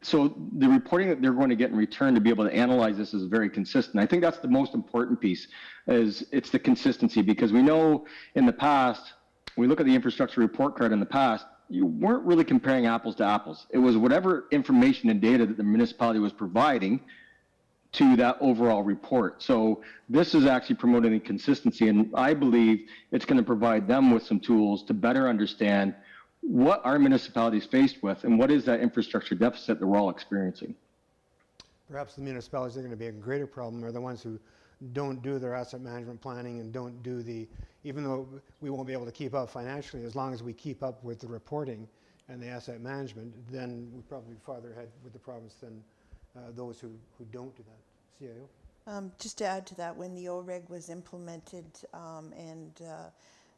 So the reporting that they're going to get in return to be able to analyze this is very consistent. I think that's the most important piece, is it's the consistency, because we know in the past, we look at the infrastructure report card in the past, you weren't really comparing apples to apples. It was whatever information and data that the municipality was providing to that overall report. So this is actually promoting the consistency, and I believe it's going to provide them with some tools to better understand what our municipality is faced with and what is that infrastructure deficit that we're all experiencing. Perhaps the municipalities that are going to be a greater problem are the ones who don't do their asset management planning and don't do even though we won't be able to keep up financially, as long as we keep up with the reporting and the asset management, then we're probably farther ahead with the province than those who don't do that. CIO. Just to add to that, when the OREG was implemented and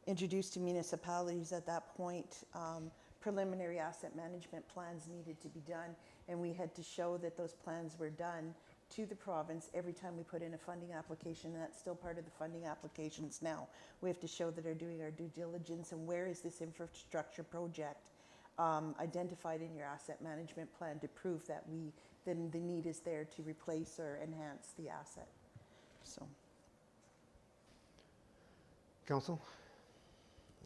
introduced to municipalities at that point, preliminary asset management plans needed to be done, and we had to show that those plans were done to the province every time we put in a funding application. And that's still part of the funding applications now. We have to show that we're doing our due diligence and where is this infrastructure project identified in your asset management plan to prove that then the need is there to replace or enhance the asset. So, Council?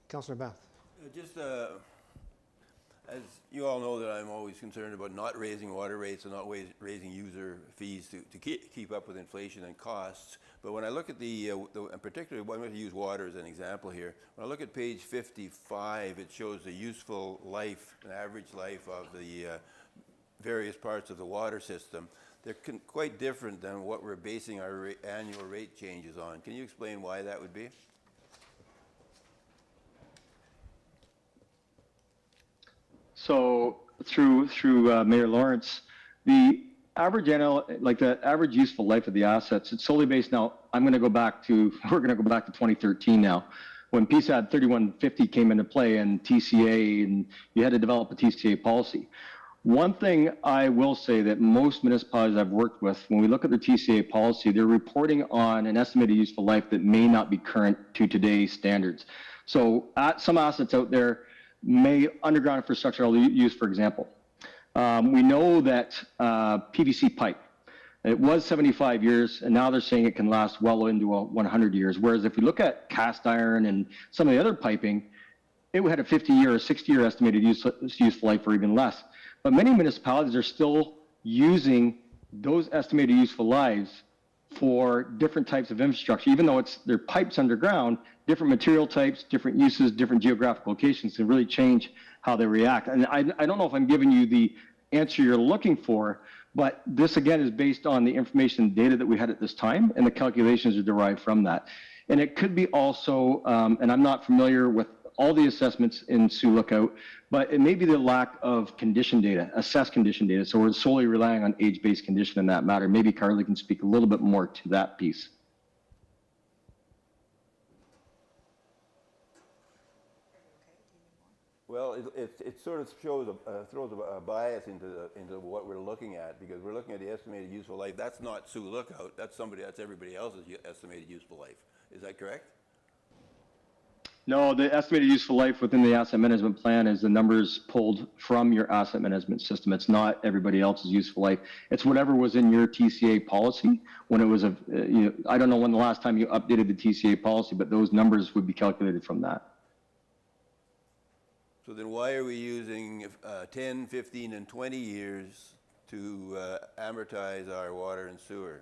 Councillor Bath. As you all know, that I'm always concerned about not raising water rates and not raising user fees to keep up with inflation and costs. But when I look at and particularly, I'm going to use water as an example here. When I look at page 55, it shows the useful life, an average life of the various parts of the water system. They're quite different than what we're basing our annual rate changes on. Can you explain why that would be? So through Mayor Lawrence, the average the average useful life of the assets, it's solely based now. We're going to go back to 2013 now, when PSAD 3150 came into play and TCA, and you had to develop a TCA policy. One thing I will say that most municipalities I've worked with, when we look at the TCA policy, they're reporting on an estimated useful life that may not be current to today's standards. So some assets out there underground infrastructure I'll use, for example. We know that PVC pipe, it was 75 years, and now they're saying it can last well into 100 years. Whereas if you look at cast iron and some of the other piping, it had a 50-year or 60-year estimated useful life or even less. But many municipalities are still using those estimated useful lives for different types of infrastructure, even though they're pipes underground. Different material types, different uses, different geographic locations can really change how they react. And I don't know if I'm giving you the answer you're looking for, but this again is based on the information and data that we had at this time, and the calculations are derived from that. And it could be also, and I'm not familiar with all the assessments in Sioux Lookout, but it may be the lack of condition data, assessed condition data. So we're solely relying on age-based condition in that matter. Maybe Carly can speak a little bit more to that piece. Well, it sort of throws a bias into what we're looking at, because we're looking at the estimated useful life. That's not Sioux Lookout. That's everybody else's estimated useful life. Is that correct? No, the estimated useful life within the asset management plan is the numbers pulled from your asset management system. It's not everybody else's useful life. It's whatever was in your TCA policy when it was I don't know when the last time you updated the TCA policy, but those numbers would be calculated from that. So then why are we using 10, 15, and 20 years to amortize our water and sewer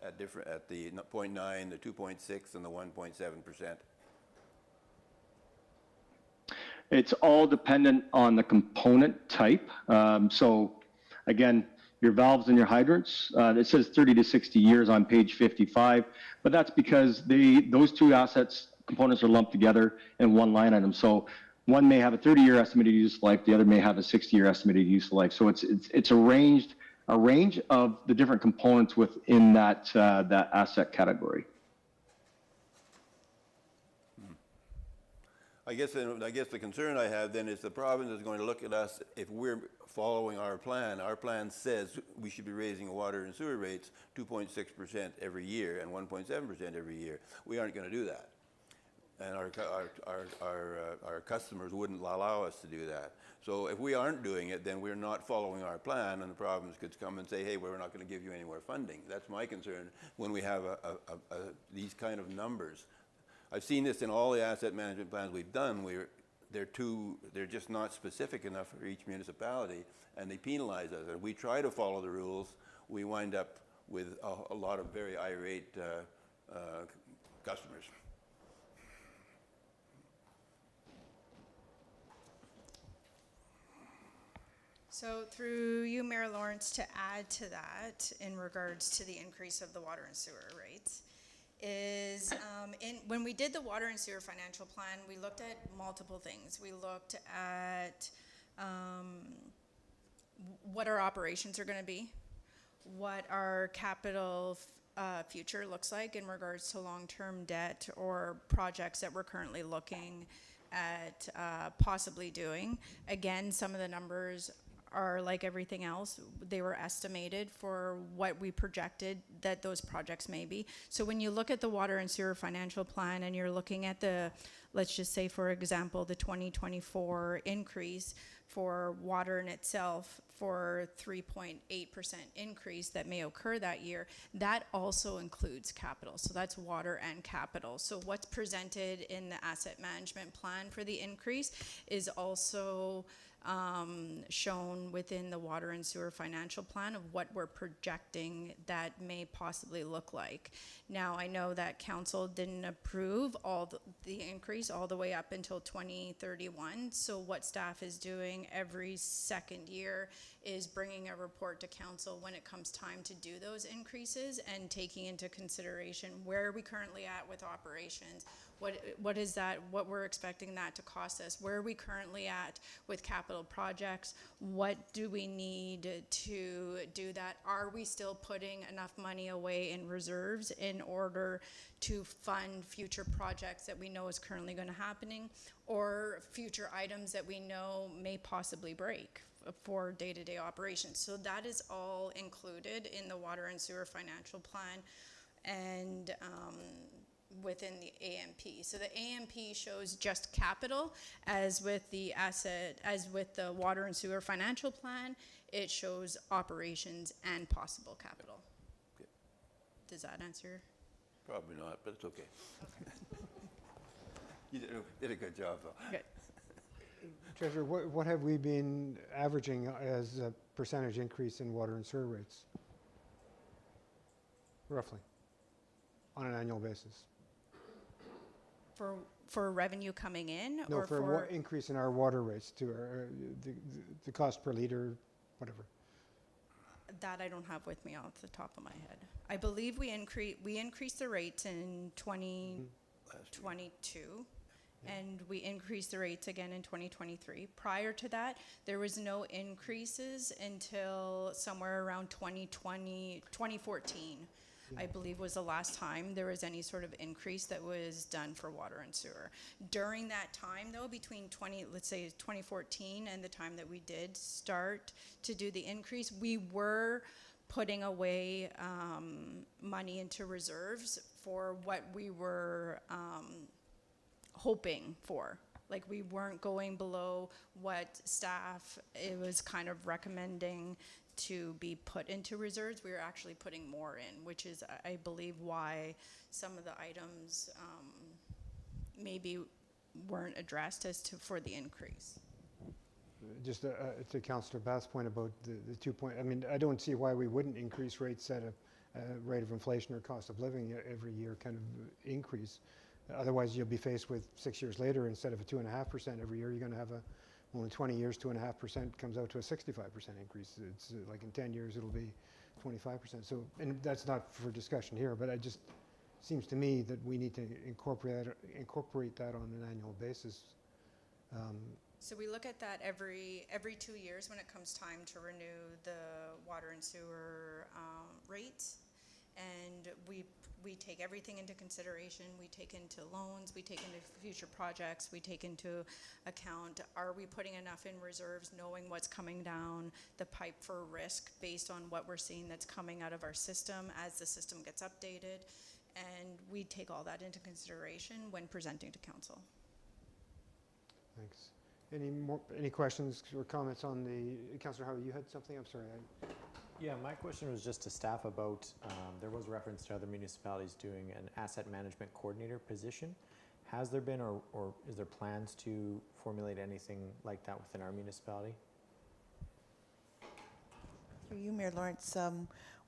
at the 0.9, the 2.6, and the 1.7%? It's all dependent on the component type. So again, your valves and your hydrants, it says 30 to 60 years on page 55, but that's because those two components are lumped together in one line item. So one may have a 30-year estimated useful life, the other may have a 60-year estimated useful life. So it's a range of the different components within that asset category. I guess the concern I have then is the province is going to look at us if we're following our plan. Our plan says we should be raising water and sewer rates 2.6% every year and 1.7% every year. We aren't going to do that. And our customers wouldn't allow us to do that. So if we aren't doing it, then we're not following our plan, and the province could come and say, hey, we're not going to give you any more funding. That's my concern when we have these kind of numbers. I've seen this in all the asset management plans we've done. They're just not specific enough for each municipality, and they penalize us. And we try to follow the rules, we wind up with a lot of very irate customers. So through you, Mayor Lawrence, to add to that in regards to the increase of the water and sewer rates, is when we did the water and sewer financial plan, we looked at multiple things. We looked at what our operations are going to be. what our capital future looks like in regards to long-term debt or projects that we're currently looking at possibly doing. Again, some of the numbers are like everything else. They were estimated for what we projected that those projects may be. So when you look at the water and sewer financial plan and you're looking at the, let's just say for example, the 2024 increase for water in itself for 3.8% increase that may occur that year, that also includes capital. So that's water and capital. So what's presented in the asset management plan for the increase is also shown within the water and sewer financial plan of what we're projecting that may possibly look like. Now, I know that council didn't approve all the increase all the way up until 2031. So what staff is doing every second year is bringing a report to council when it comes time to do those increases and taking into consideration where are we currently at with operations, what is that, what we're expecting that to cost us, where are we currently at with capital projects, what do we need to do that, are we still putting enough money away in reserves in order to fund future projects that we know is currently going to happening or future items that we know may possibly break for day-to-day operations. So that is all included in the water and sewer financial plan and within the AMP. So the AMP shows just capital, as with the water and sewer financial plan, it shows operations and possible capital. Okay. Does that answer? Probably not, but it's okay. You did a good job, though. Good. Treasurer, what have we been averaging as a percentage increase in water and sewer rates? Roughly, on an annual basis? For revenue coming in? No, or for increase in our water rates to our, the cost per liter, whatever. That I don't have with me off the top of my head. I believe we increased the rates in 2022. And we increased the rates again in 2023. Prior to that, there was no increases until somewhere around 2014, I believe was the last time there was any sort of increase that was done for water and sewer. During that time though, between 2014 and the time that we did start to do the increase, we were putting away money into reserves for what we were hoping for. Like we weren't going below what staff it was kind of recommending to be put into reserves. We were actually putting more in, which is I believe why some of the items maybe weren't addressed for the increase. Just to Councillor Bath's point about the 2 point, I mean, I don't see why we wouldn't increase rates at a rate of inflation or cost of living every year kind of increase. Otherwise, you'll be faced with 6 years later, instead of a 2.5% every year, you're going to have well, in 20 years, 2.5% comes out to a 65% increase. It's like in 10 years, it'll be 25%. So, and that's not for discussion here, but it just seems to me that we need to incorporate that on an annual basis. So we look at that every 2 years when it comes time to renew the water and sewer rates, and we take everything into consideration. We take into loans, we take into future projects, we take into account, are we putting enough in reserves, knowing what's coming down the pipe for risk based on what we're seeing that's coming out of our system as the system gets updated, and we take all that into consideration when presenting to council. Thanks. Any questions or comments on the, Councillor Howard, you had something? I'm sorry. Yeah, my question was just to staff about, there was reference to other municipalities doing an asset management coordinator position. Has there been or is there plans to formulate anything like that within our municipality? Through you, Mayor Lawrence,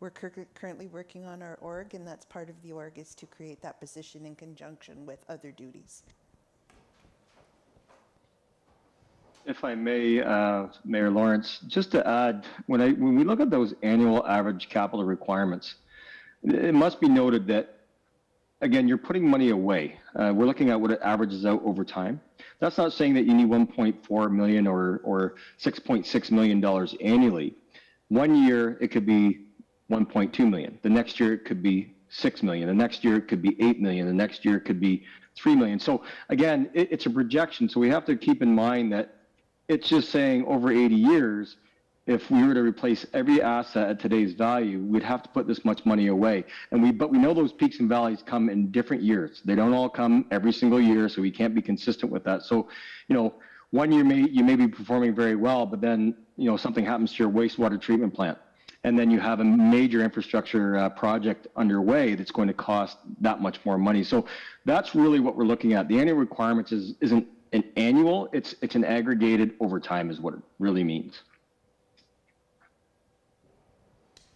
we're currently working on our org, and that's part of the org is to create that position in conjunction with other duties. If I may, Mayor Lawrence, just to add, when we look at those annual average capital requirements, it must be noted that, again, you're putting money away. We're looking at what it averages out over time. That's not saying that you need $1.4 million or $6.6 million annually. 1 year, it could be 1.2 million. The next year it could be 6 million. The next year it could be 8 million. The next year it could be 3 million. So again, it's a projection. So we have to keep in mind that it's just saying over 80 years, if we were to replace every asset at today's value, we'd have to put this much money away. But we know those peaks and valleys come in different years. They don't all come every single year, so we can't be consistent with that. So, one year you may be performing very well, but then, something happens to your wastewater treatment plant. And then you have a major infrastructure project underway that's going to cost that much more money. So that's really what we're looking at. The annual requirements isn't an annual, it's an aggregated over time is what it really means.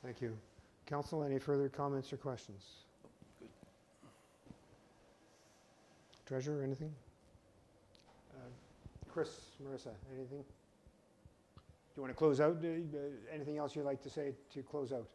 Thank you. Council, any further comments or questions? Treasurer, anything? Chris, Marissa, anything? Do you want to close out? Anything else you'd like to say to close out?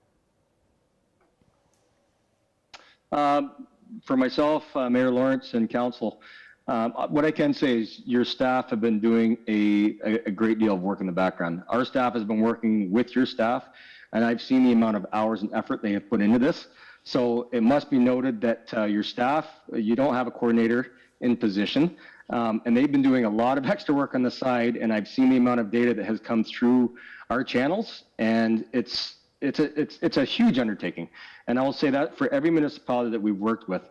For myself, Mayor Lawrence and council, what I can say is your staff have been doing a great deal of work in the background. Our staff has been working with your staff, and I've seen the amount of hours and effort they have put into this. So it must be noted that your staff, you don't have a coordinator in position, and they've been doing a lot of extra work on the side, and I've seen the amount of data that has come through our channels, and it's a huge undertaking. And I will say that for every municipality that we've worked with,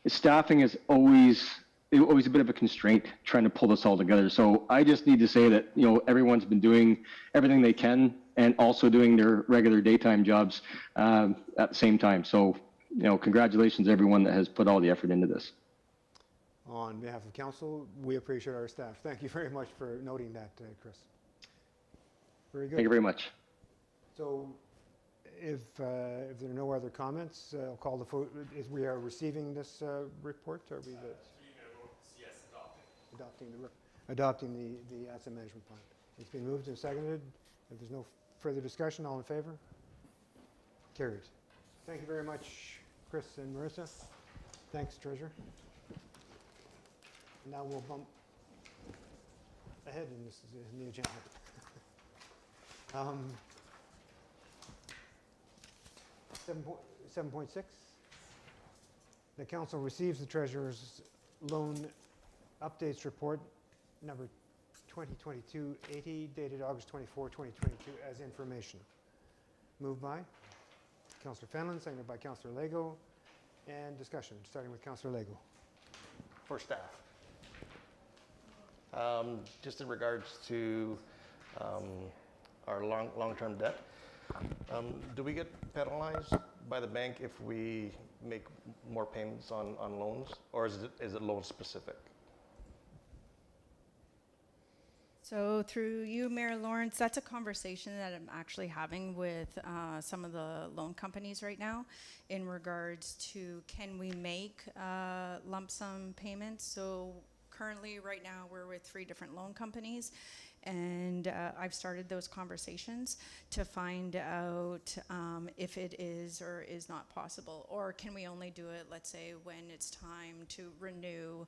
staffing is always a bit of a constraint trying to pull this all together. So I just need to say that, everyone's been doing everything they can and also doing their regular daytime jobs at the same time. So, congratulations everyone that has put all the effort into this. On behalf of council, we appreciate our staff. Thank you very much for noting that, Chris. Very good. Thank you very much. So if there are no other comments, I'll call the vote. We are receiving this report? Are we Yes, adopting the asset management plan? It's been moved and seconded. If there's no further discussion, all in favor? Carried. Thank you very much, Chris and Marissa. Thanks, Treasurer. Now we'll bump ahead in the agenda. 7.6. The council receives the treasurer's loan updates report number 2022-80 dated August 24, 2022 as information. Moved by Councillor Fenlon, seconded by Councillor Lego. And discussion, starting with Councillor Lego. For staff. Just in regards to our long-term debt, do we get penalized by the bank if we make more payments on loans, or is it loan specific? So through you, Mayor Lawrence, that's a conversation that I'm actually having with some of the loan companies right now in regards to can we make lump sum payments. So currently right now we're with 3 different loan companies, and I've started those conversations to find out if it is or is not possible, or can we only do it, let's say, when it's time to renew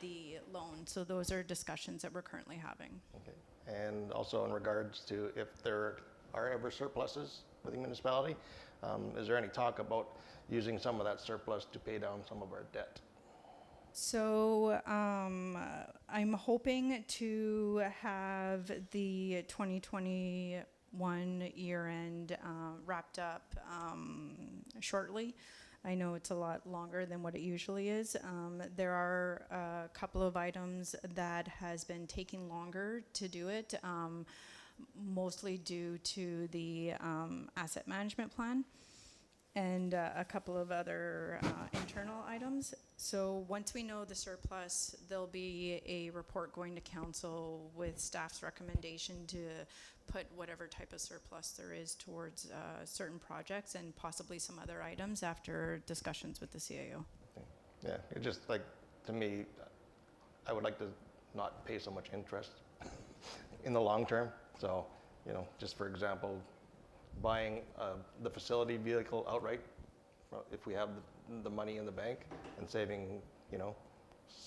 the loan. So those are discussions that we're currently having. Okay. And also in regards to if there are ever surpluses with the municipality, is there any talk about using some of that surplus to pay down some of our debt? So I'm hoping to have the 2021 year end wrapped up shortly. I know it's a lot longer than what it usually is. There are a couple of items that has been taking longer to do it, mostly due to the asset management plan, and a couple of other internal items. So once we know the surplus, there'll be a report going to council with staff's recommendation to put whatever type of surplus there is towards certain projects and possibly some other items after discussions with the CAO. Okay. Yeah, it just like, to me, I would like to not pay so much interest in the long term. So, just for example, buying the facility vehicle outright, if we have the money in the bank, and saving, $6,000,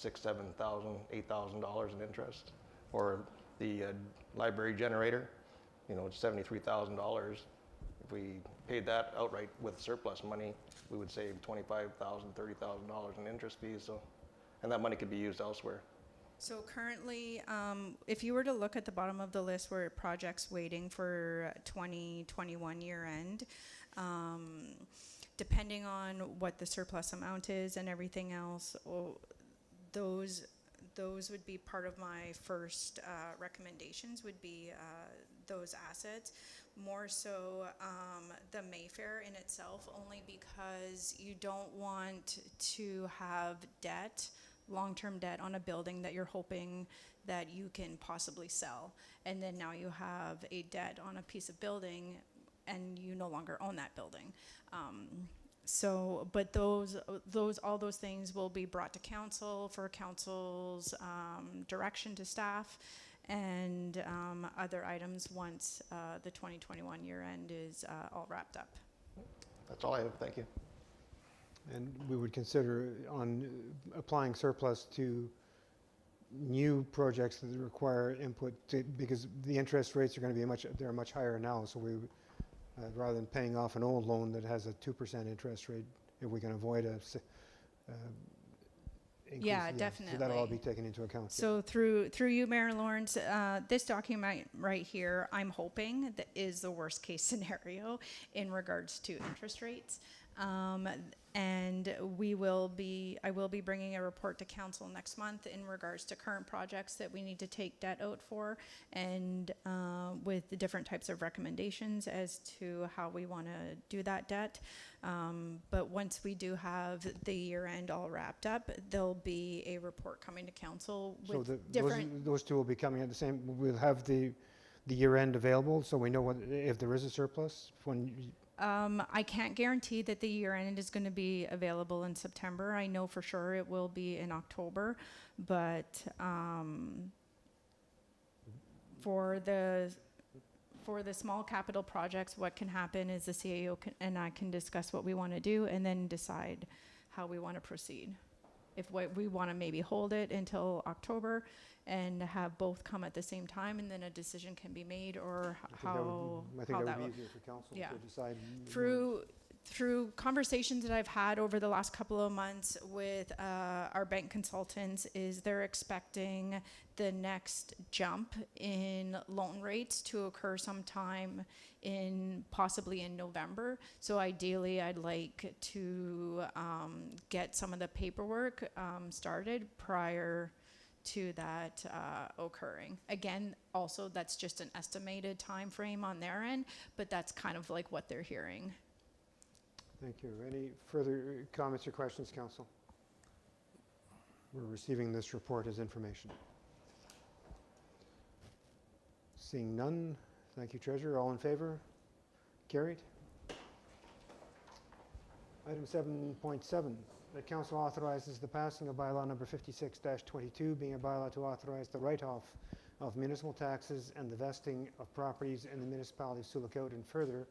$7,000, $8,000 in interest, or the library generator, it's $73,000. If we paid that outright with surplus money, we would save $25,000, $30,000 in interest fees, so, and that money could be used elsewhere. So currently, if you were to look at the bottom of the list where projects waiting for 2021 year end, depending on what the surplus amount is and everything else, those would be part of my first recommendations would be those assets. More so the Mayfair in itself, only because you don't want to have debt, long-term debt on a building that you're hoping that you can possibly sell. And then now you have a debt on a piece of building and you no longer own that building. But all those things will be brought to council for council's direction to staff and other items once the 2021 year end is all wrapped up. That's all I have, thank you. And we would consider on applying surplus to new projects that require input because the interest rates are going to be they're much higher now. So we, rather than paying off an old loan that has a 2% interest rate, if we can avoid a increase, Yeah, definitely. So that'll all be taken into account. So through you, Mayor Lawrence, this document right here, I'm hoping that is the worst case scenario in regards to interest rates. And I will be bringing a report to council next month in regards to current projects that we need to take debt out for, and with the different types of recommendations as to how we want to do that debt. But once we do have the year end all wrapped up, there'll be a report coming to council with those two will be coming at the same. We'll have the year end available, so we know if there is a surplus when. I can't guarantee that the year end is going to be available in September. I know for sure it will be in October, but for the small capital projects, what can happen is the CAO and I can discuss what we want to do and then decide how we want to proceed. If we want to maybe hold it until October and have both come at the same time, and then a decision can be made, or how that would be easier for council to decide. Through conversations that I've had over the last couple of months with our bank consultants, is they're expecting the next jump in loan rates to occur sometime possibly in November. So ideally, I'd like to get some of the paperwork started prior to that occurring. Again, also that's just an estimated time frame on their end, but that's kind of like what they're hearing. Thank you. Any further comments or questions, council? We're receiving this report as information. Seeing none, thank you, Treasurer. All in favor? Carried. Item 7.7. That council authorizes the passing of bylaw number 56-22, being a bylaw to authorize the write-off of municipal taxes and the vesting of properties in the municipality of Sioux, and further,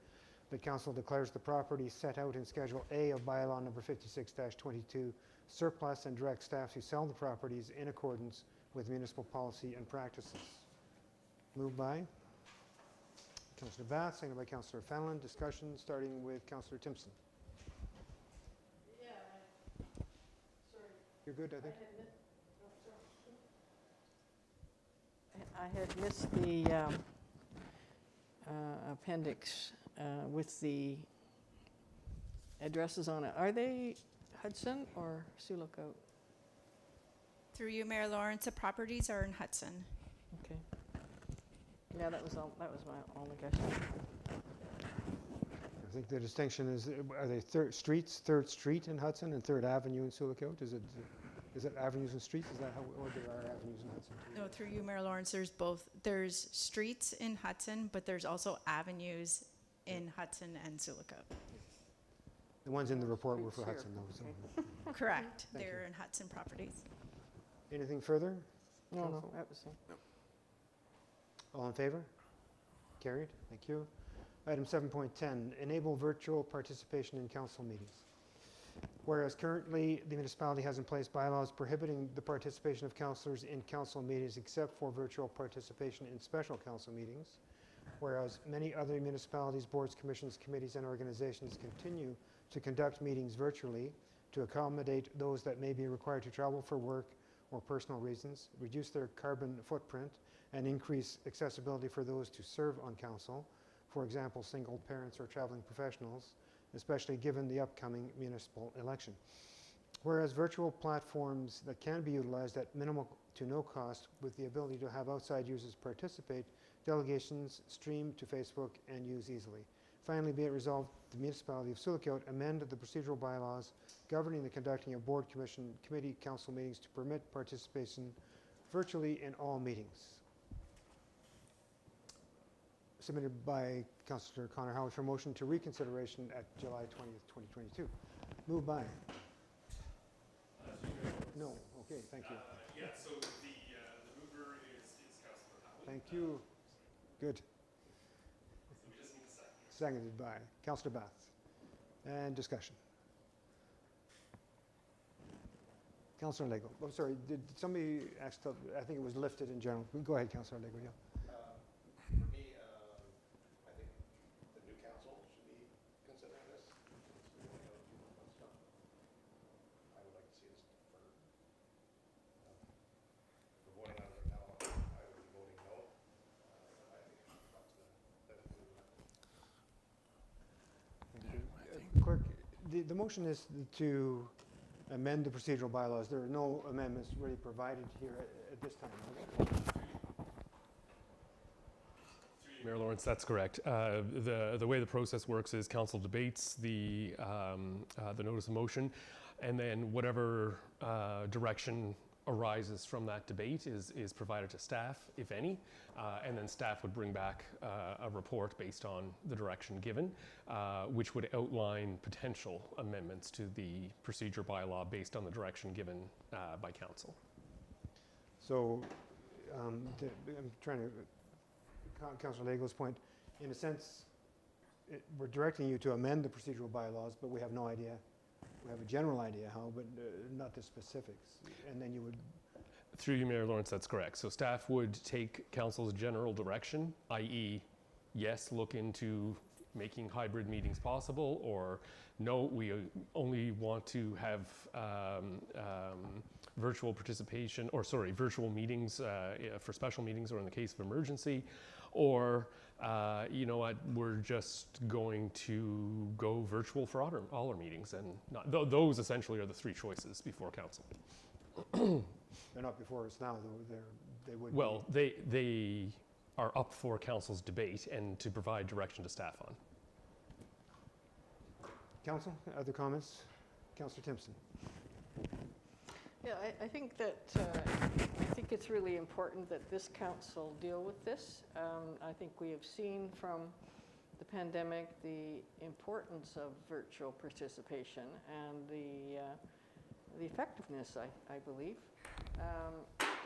that council declares the property set out in Schedule A of bylaw number 56-22 surplus and directs staff to sell the properties in accordance with municipal policy and practices. Moved by Councillor Bath, seconded by Councillor Fallon. Discussion starting with Councillor Timpson. You're good, I think? I had missed the appendix with the addresses on it. Are they Hudson or Sioux? Through you, Mayor Lawrence, the properties are in Hudson. Okay. Yeah, that was my only question. I think the distinction is, are they Third Street in Hudson and 3rd Avenue in Sioux? Is it avenues and streets? Is that how, or there are avenues in Hudson too? No, through you, Mayor Lawrence, there's both. There's streets in Hudson, but there's also avenues in Hudson and Sioux. The ones in the report were for Hudson, though. So. Correct. Thank They're you. in Hudson properties. Anything further? No, that was it. All in favor? Carried. Thank you. Item 7.10, enable virtual participation in council meetings. Whereas currently the municipality has in place bylaws prohibiting the participation of councillors in council meetings except for virtual participation in special council meetings. whereas many other municipalities, boards, commissions, committees, and organizations continue to conduct meetings virtually to accommodate those that may be required to travel for work or personal reasons, reduce their carbon footprint, and increase accessibility for those to serve on council, for example, single parents or traveling professionals, especially given the upcoming municipal election. Whereas virtual platforms that can be utilized at minimal to no cost with the ability to have outside users participate, delegations stream to Facebook and use easily. Finally, be it resolved, the municipality of Sioux amend the procedural bylaws governing the conducting of board, commission, committee, council meetings to permit participation virtually in all meetings. Submitted by Councillor Connor Howie for motion to reconsideration at July 20th, 2022. Moved by. No. Okay, thank you. Yeah, so the mover is Councillor Howie. Thank you. Good. So we just need a second. Seconded by Councillor Bath. And discussion. Councillor Lego. Oh, sorry, did somebody ask, I think it was lifted in general. Go ahead, Councillor Lego, yeah. For me, I think the new council should be considering this. It's really out of stuff. I would like to see this deferred. If we're voting on it right now, I would be voting no. I think it's up to the Clerk, the motion is to amend the procedural bylaws. There are no amendments really provided here at this time. Mayor Lawrence, that's correct. The way the process works is council debates the notice of motion, and then whatever direction arises from that debate is provided to staff, if any, and then staff would bring back a report based on the direction given, which would outline potential amendments to the procedure bylaw based on the direction given by council. So I'm trying to, Councillor Lego's point, in a sense, we're directing you to amend the procedural bylaws, but we have no idea. We have a general idea how, but not the specifics. And then you would... Through you, Mayor Lawrence, that's correct. So staff would take council's general direction, i.e., yes, look into making hybrid meetings possible, or no, we only want to have virtual participation, or sorry, virtual meetings for special meetings or in the case of emergency, or you know what, we're just going to go virtual for all our meetings, and those essentially are the three choices before council. They're not before us now, though. They would. Well, they are up for council's debate and to provide direction to staff on. Council, other comments? Councillor Timpson. Yeah, I think that, I think it's really important that this council deal with this. I think we have seen from the pandemic the importance of virtual participation and the effectiveness, I believe.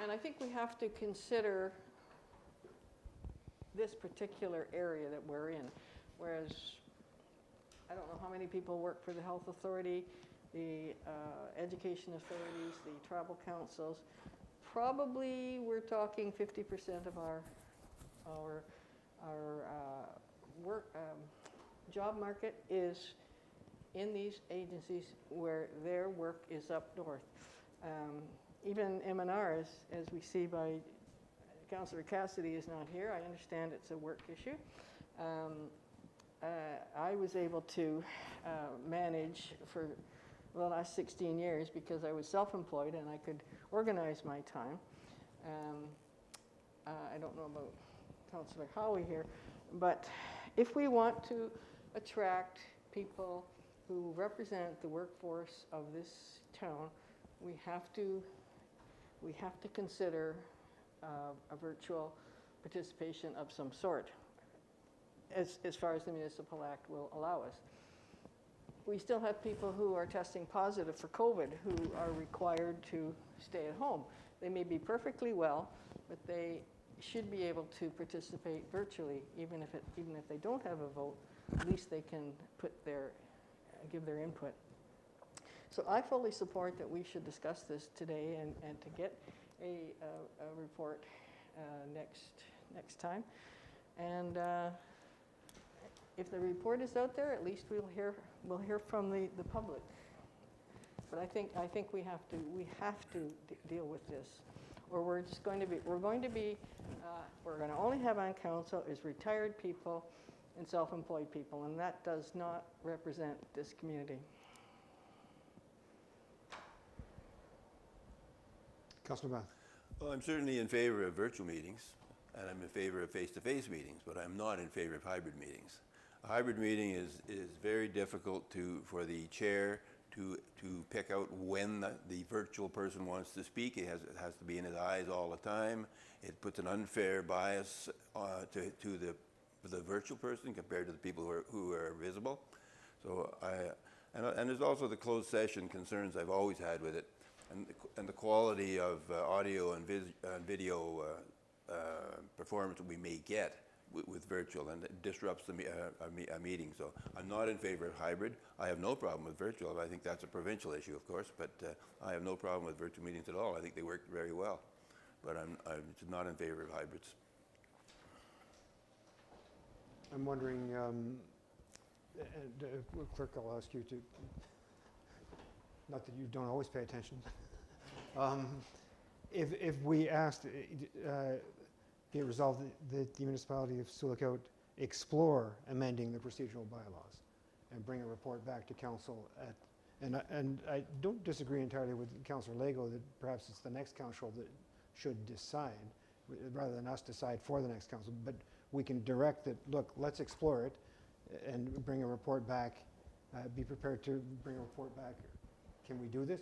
And I think we have to consider this particular area that we're in, whereas I don't know how many people work for the health authority, the education authorities, the tribal councils. Probably we're talking 50% of our work job market is in these agencies where their work is up north. Even M&R, as we see by Councillor Cassidy is not here. I understand it's a work issue. I was able to manage for the last 16 years because I was self-employed and I could organize my time. I don't know about Councillor Howie here, but if we want to attract people who represent the workforce of this town, we have to consider a virtual participation of some sort, as far as the Municipal Act will allow us. We still have people who are testing positive for COVID who are required to stay at home. They may be perfectly well, but they should be able to participate virtually, even if they don't have a vote. At least they can give their input. So I fully support that we should discuss this today and to get a report next time. And if the report is out there, at least we'll hear from the public. But I think we have to deal with this, or we're going to only have on council is retired people and self-employed people, and that does not represent this community. Councillor Bath. Well, I'm certainly in favor of virtual meetings, and I'm in favor of face-to-face meetings, but I'm not in favor of hybrid meetings. A hybrid meeting is very difficult for the chair to pick out when the virtual person wants to speak. It has to be in his eyes all the time. It puts an unfair bias to the virtual person compared to the people who are visible. So and there's also the closed session concerns I've always had with it, and the quality of audio and video performance that we may get with virtual, and it disrupts a meeting. So I'm not in favor of hybrid. I have no problem with virtual. I think that's a provincial issue, of course, but I have no problem with virtual meetings at all. I think they work very well, but I'm not in favor of hybrids. I'm wondering, Clerk, I'll ask you to, not that you don't always pay attention, if we asked, be it resolved that the municipality of Sioux Lookout explore amending the procedural bylaws and bring a report back to council and I don't disagree entirely with Councillor Lego that perhaps it's the next council that should decide rather than us decide for the next council, but we can direct that, look, let's explore it and bring a report back, be prepared to bring a report back. Can we do this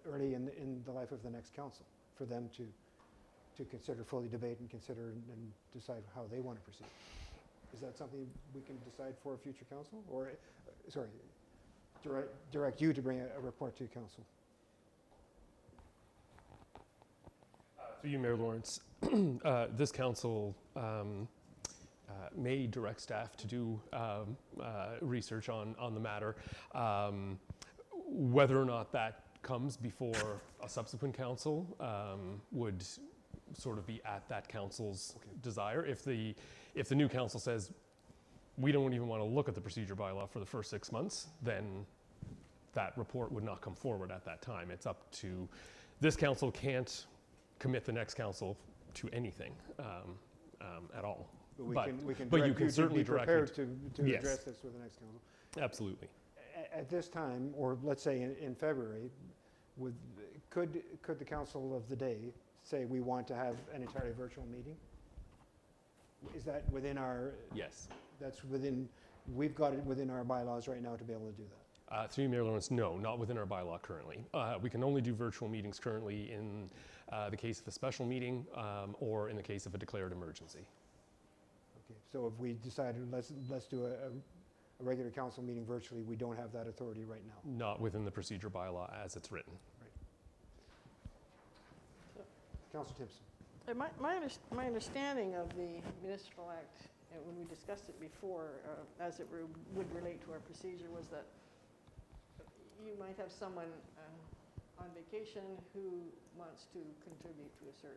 early in the life of the next council for them to consider, fully debate and consider and decide how they want to proceed? Is that something we can decide for a future council? Or, sorry, direct you to bring a report to council? Through you, Mayor Lawrence, this council may direct staff to do research on the matter. Whether or not that comes before a subsequent council would sort of be at that council's desire. If the new council says we don't even want to look at the procedure bylaw for the first 6 months, then that report would not come forward at that time. It's up to this council. Can't commit the next council to anything at all. But you can certainly direct prepared to yes. address this with the next council. Absolutely. At this time, or let's say in February, could the council of the day say we want to have an entirely virtual meeting? Is that within our? Yes. That's within. We've got it within our bylaws right now to be able to do that. Through you, Mayor Lawrence, no, not within our bylaw currently. We can only do virtual meetings currently in the case of a special meeting or in the case of a declared emergency. Okay, so if we decided let's do a regular council meeting virtually, we don't have that authority right now. Not within the procedure bylaw as it's written. Right. Councillor Timpson. My understanding of the Municipal Act, and when we discussed it before, as it would relate to our procedure, was that you might have someone on vacation who wants to contribute to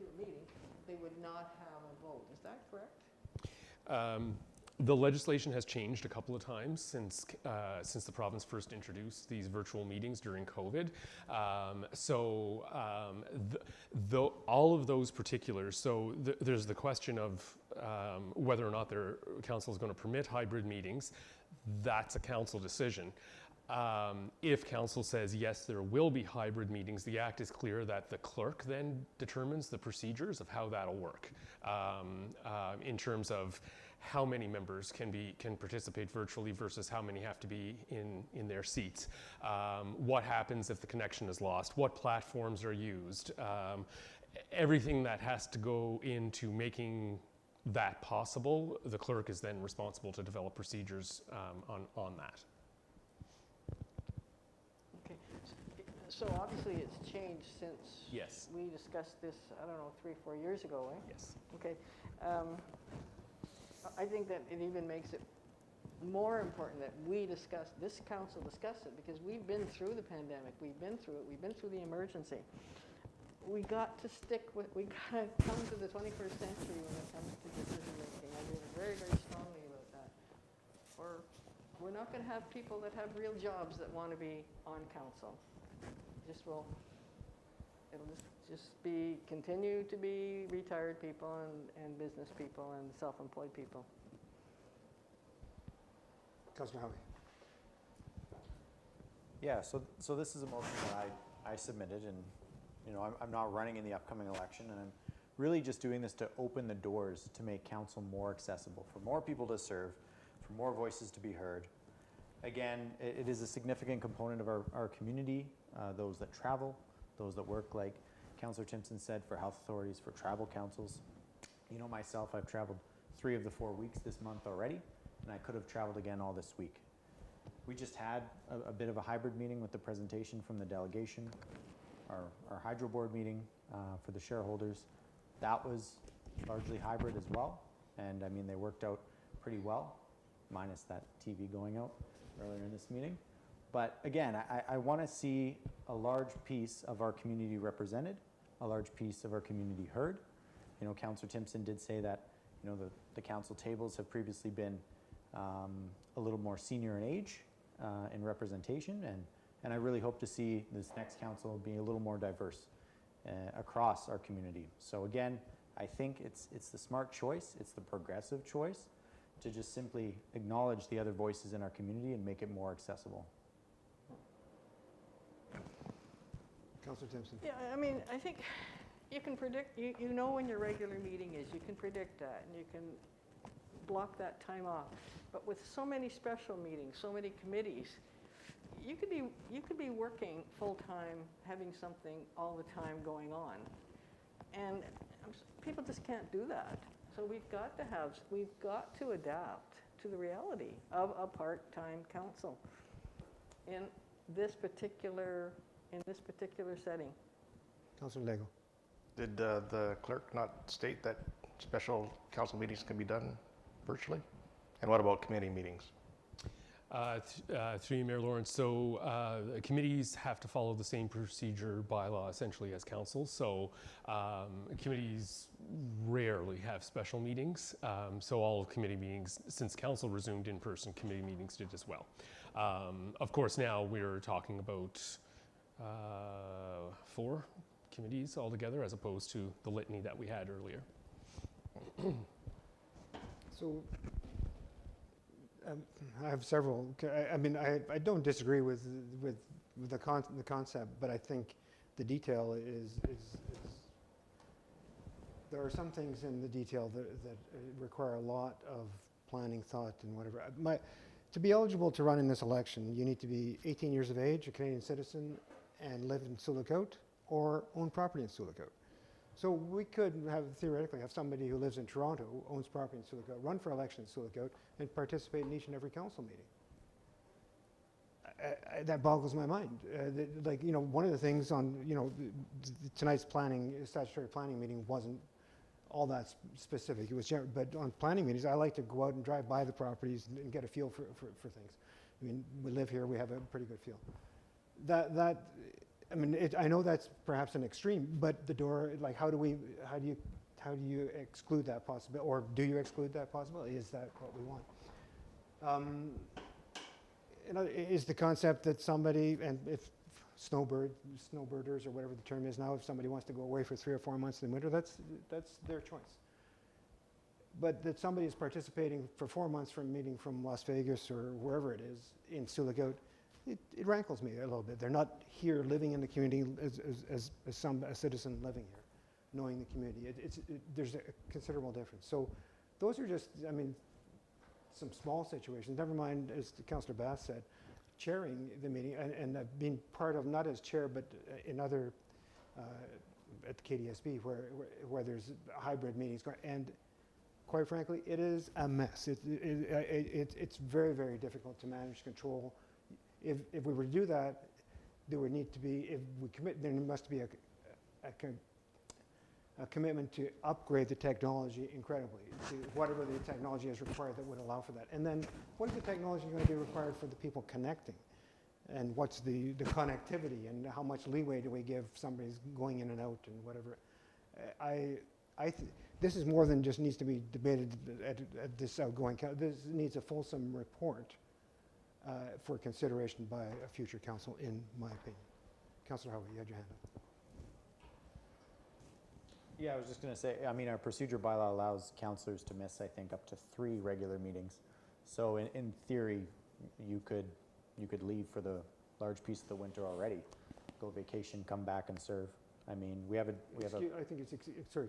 a meeting. They would not have a vote. Is that correct? The legislation has changed a couple of times since the province first introduced these virtual meetings during COVID. All of those particulars, so there's the question of whether or not their council is going to permit hybrid meetings. That's a council decision. If council says, yes, there will be hybrid meetings, the act is clear that the clerk then determines the procedures of how that'll work in terms of how many members can participate virtually versus how many have to be in their seats. What happens if the connection is lost? What platforms are used? Everything that has to go into making that possible, the clerk is then responsible to develop procedures on that. Okay, so obviously it's changed since Yes. we discussed this, I don't know, 3 or 4 years ago, eh? Yes. Okay. I think that it even makes it more important that this council discuss it, because we've been through the pandemic, we've been through it, we've been through the emergency. we got to stick with, we got to come to the 21st century when it comes to decision making. I feel very, very strongly about that. Or we're not going to have people that have real jobs that want to be on council. It'll just be, continue to be retired people and business people and self-employed people. Councillor Howie. Yeah, so this is a motion that I submitted, and you know, I'm not running in the upcoming election, and I'm really just doing this to open the doors to make council more accessible, for more people to serve, for more voices to be heard. Again, it is a significant component of our community, those that travel, those that work, like Councillor Timpson said, for health authorities, for travel councils. You know, myself, I've traveled 3 of the 4 weeks this month already, and I could have traveled again all this week. We just had a bit of a hybrid meeting with the presentation from the delegation, our hydro board meeting for the shareholders. That was largely hybrid as well, and I mean, they worked out pretty well, minus that TV going out earlier in this meeting. But again, I want to see a large piece of our community represented, a large piece of our community heard. You know, Councillor Timpson did say that, you know, the council tables have previously been a little more senior in age in representation, and I really hope to see this next council be a little more diverse across our community. So again, I think it's the smart choice, it's the progressive choice to just simply acknowledge the other voices in our community and make it more accessible. Councillor Timpson. Yeah, I mean, I think you can predict, you know when your regular meeting is, you can predict that, and you can block that time off. But with so many special meetings, so many committees, you could be working full-time, having something all the time going on. And people just can't do that. So we've got to adapt to the reality of a part-time council in this particular setting. Councillor Lego. Did the clerk not state that special council meetings can be done virtually? And what about committee meetings? Through you, Mayor Lawrence, so committees have to follow the same procedure bylaw essentially as council. So committees rarely have special meetings. So all committee meetings, since council resumed in-person, committee meetings did as well. Of course, now we're talking about 4 committees altogether, as opposed to the litany that we had earlier. So I have several. I mean, I don't disagree with the concept, but I think the detail is there are some things in the detail that require a lot of planning, thought, and whatever. To be eligible to run in this election, you need to be 18 years of age, a Canadian citizen, and live in Sioux-Lookout or own property in Sioux-Lookout. So we could theoretically have somebody who lives in Toronto, owns property in Sioux-Lookout, run for election in Sioux-Lookout, and participate in each and every council meeting. That boggles my mind. Like, you know, one of the things on, you know, tonight's statutory planning meeting wasn't all that specific. It was general, but on planning meetings, I like to go out and drive by the properties and get a feel for things. I mean, we live here, we have a pretty good feel. I mean, I know that's perhaps an extreme, but the door, like, how do you exclude that possibility, or do you exclude that possibility? Is that what we want? You know, is the concept that somebody, and if snowbirders or whatever the term is now, if somebody wants to go away for 3 or 4 months in the winter, that's their choice. But that somebody is participating for 4 months from a meeting from Las Vegas or wherever it is in Sioux-Lookout, it rankles me a little bit. They're not here living in the community as a citizen living here, knowing the community. There's a considerable difference. So those are just, I mean, some small situations. Never mind, as Councillor Bass said, chairing the meeting and being part of, not as chair, but in other, at the KDSB, where there's hybrid meetings going. And quite frankly, it is a mess. It's very, very difficult to manage, control. If we were to do that, there would need to be, if we commit, there must be a commitment to upgrade the technology incredibly to whatever the technology is required that would allow for that. And then what is the technology going to be required for the people connecting? and what's the connectivity, and how much leeway do we give somebody's going in and out and whatever. This is more than just needs to be debated at this outgoing council. This needs a fulsome report for consideration by a future council, in my opinion. Councillor Howard, you had your hand up. Yeah, I was just going to say, I mean, our procedure bylaw allows councillors to miss, I think, up to 3 regular meetings. So in theory, you could leave for the large piece of the winter already, go vacation, come back and serve. I mean, we have a. I think it's sorry.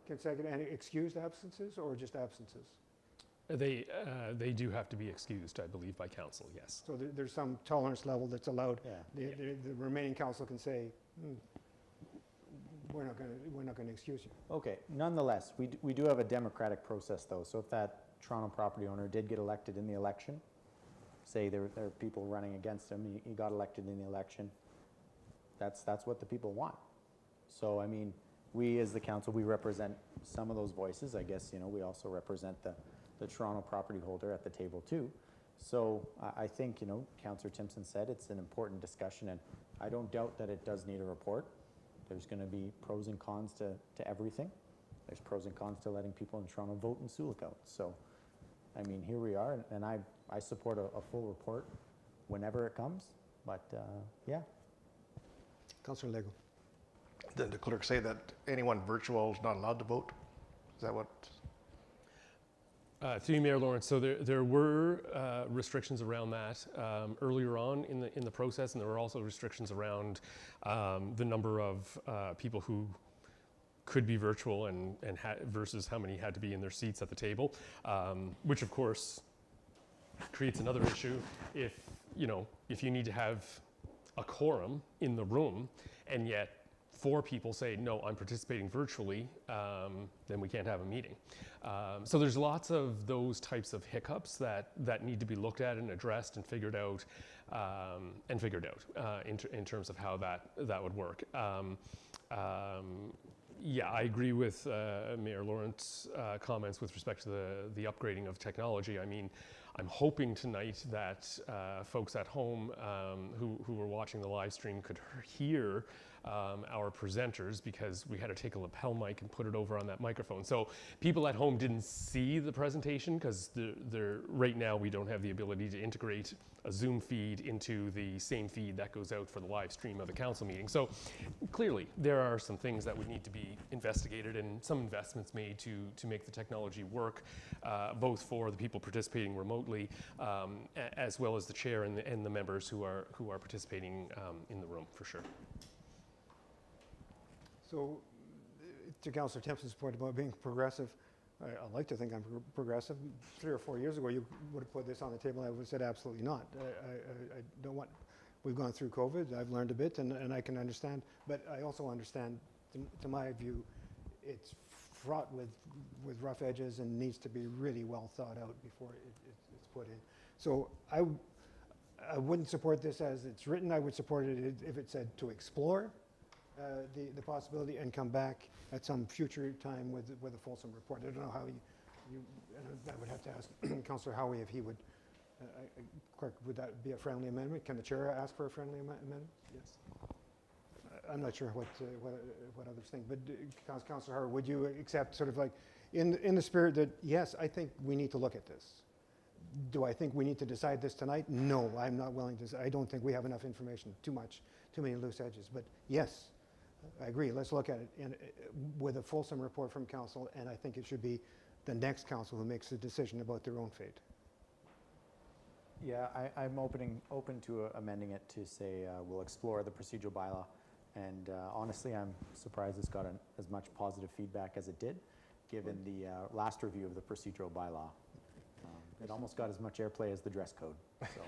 Can second any excused absences or just absences? They do have to be excused, I believe, by council, yes. So there's some tolerance level that's allowed. Yeah. The remaining council can say, we're not going to excuse you. Okay, nonetheless, we do have a democratic process though. So if that Toronto property owner did get elected in the election, say there are people running against him, he got elected in the election, that's what the people want. So I mean, we as the council, we represent some of those voices. I guess, you know, we also represent the Toronto property holder at the table too. So I think, you know, Councillor Timpson said it's an important discussion, and I don't doubt that it does need a report. There's going to be pros and cons to everything. There's pros and cons to letting people in Toronto vote in Sioux out. So, I mean, here we are, and I support a full report whenever it comes. But yeah. Councillor Lego. Did the clerk say that anyone virtual is not allowed to vote? Is that what? Through you, Mayor Lawrence, so there were restrictions around that earlier on in the process, and there were also restrictions around the number of people who could be virtual and versus how many had to be in their seats at the table, which of course creates another issue. If you need to have a quorum in the room, and yet 4 people say, no, I'm participating virtually, then we can't have a meeting. So there's lots of those types of hiccups that need to be looked at and addressed and figured out in terms of how that would work. Yeah, I agree with Mayor Lawrence's comments with respect to the upgrading of technology. I mean, I'm hoping tonight that folks at home who were watching the live stream could hear our presenters, because we had to take a lapel mic and put it over on that microphone. So people at home didn't see the presentation, because right now we don't have the ability to integrate a Zoom feed into the same feed that goes out for the live stream of the council meeting. So clearly there are some things that would need to be investigated, and some investments made to make the technology work, both for the people participating remotely, as well as the chair and the members who are participating in the room, for sure. So, to Councillor Timpson's point about being progressive, I like to think I'm progressive. 3 or 4 years ago, you would have put this on the table, I would have said absolutely not. I don't want, we've gone through COVID, I've learned a bit, and I can understand, but I also understand, to my view, it's fraught with rough edges and needs to be really well thought out before it's put in. So I wouldn't support this as it's written. I would support it if it said to explore the possibility and come back at some future time with a fulsome report. I don't know how you I would have to ask Councillor Howie if he would, Clerk, would that be a friendly amendment? Can the chair ask for a friendly amendment? Yes. I'm not sure what others think, but Councillor Howard, would you accept sort of like in the spirit that, yes, I think we need to look at this. Do I think we need to decide this tonight? No, I'm not willing to. I don't think we have enough information, too many loose edges, but yes, I agree. Let's look at it with a fulsome report from council, and I think it should be the next council who makes a decision about their own fate. Yeah, I'm open to amending it to say we'll explore the procedural bylaw. And honestly, I'm surprised it's got as much positive feedback as it did, given the last review of the procedural bylaw. It almost got as much airplay as the dress code. So,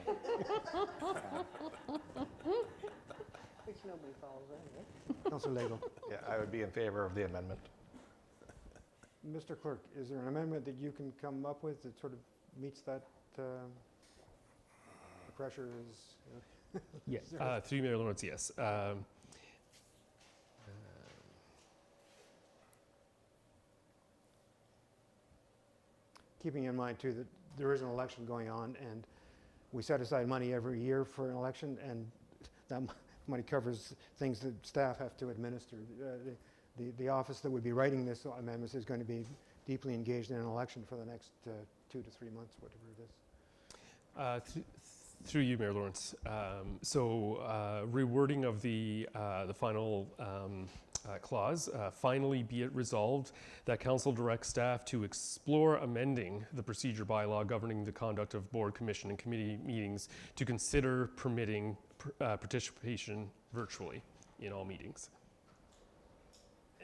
Which nobody follows that, Councillor Lego. Yeah, I would be in favor of the amendment. Mr. Clerk, is there an amendment that you can come up with that sort of meets that? The pressure is. Yes. Through Mayor Lawrence, yes. Keeping in mind too that there is an election going on, and we set aside money every year for an election, and that money covers things that staff have to administer. The office that would be writing this amendments is going to be deeply engaged in an election for the next 2 to 3 months, whatever it is. Through you, Mayor Lawrence. Rewording of the final clause, finally be it resolved that council directs staff to explore amending the procedure bylaw governing the conduct of board, commission, and committee meetings to consider permitting participation virtually in all meetings.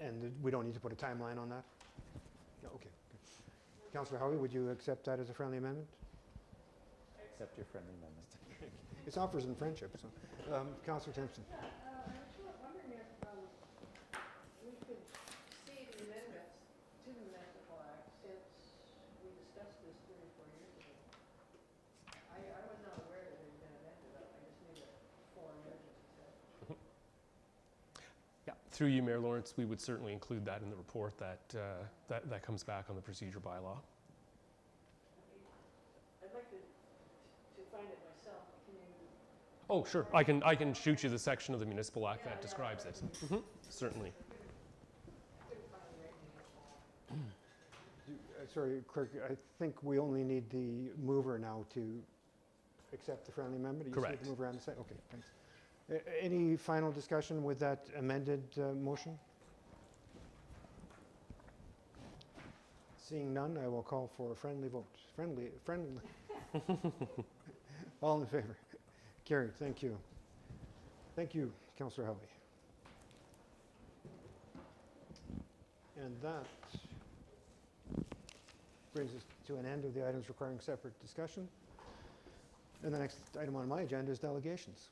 And we don't need to put a timeline on that? Yeah, okay. Good. Councillor Howie, would you accept that as a friendly amendment? I accept your friendly amendment. It's offers in friendship. So, Councillor Timpson. I was wondering if we could see the amendments to the Municipal Act since we discussed this 3 or 4 years ago. I was not aware that it had been amended. I just knew that 4 emergencies. Yeah, through you, Mayor Lawrence, we would certainly include that in the report that comes back on the procedure bylaw. I'd like to find it myself. Can you? Oh, sure. I can shoot you the section of the Municipal Act that describes it. Certainly. Sorry, Clerk, I think we only need the mover now to accept the friendly amendment? You just need Correct. the mover and the second? Okay, thanks. Any final discussion with that amended motion? Seeing none, I will call for a friendly vote. Friendly. All in favor? Carried, thank you. Thank you, Councillor Howie. And that brings us to an end of the items requiring separate discussion. And the next item on my agenda is delegations.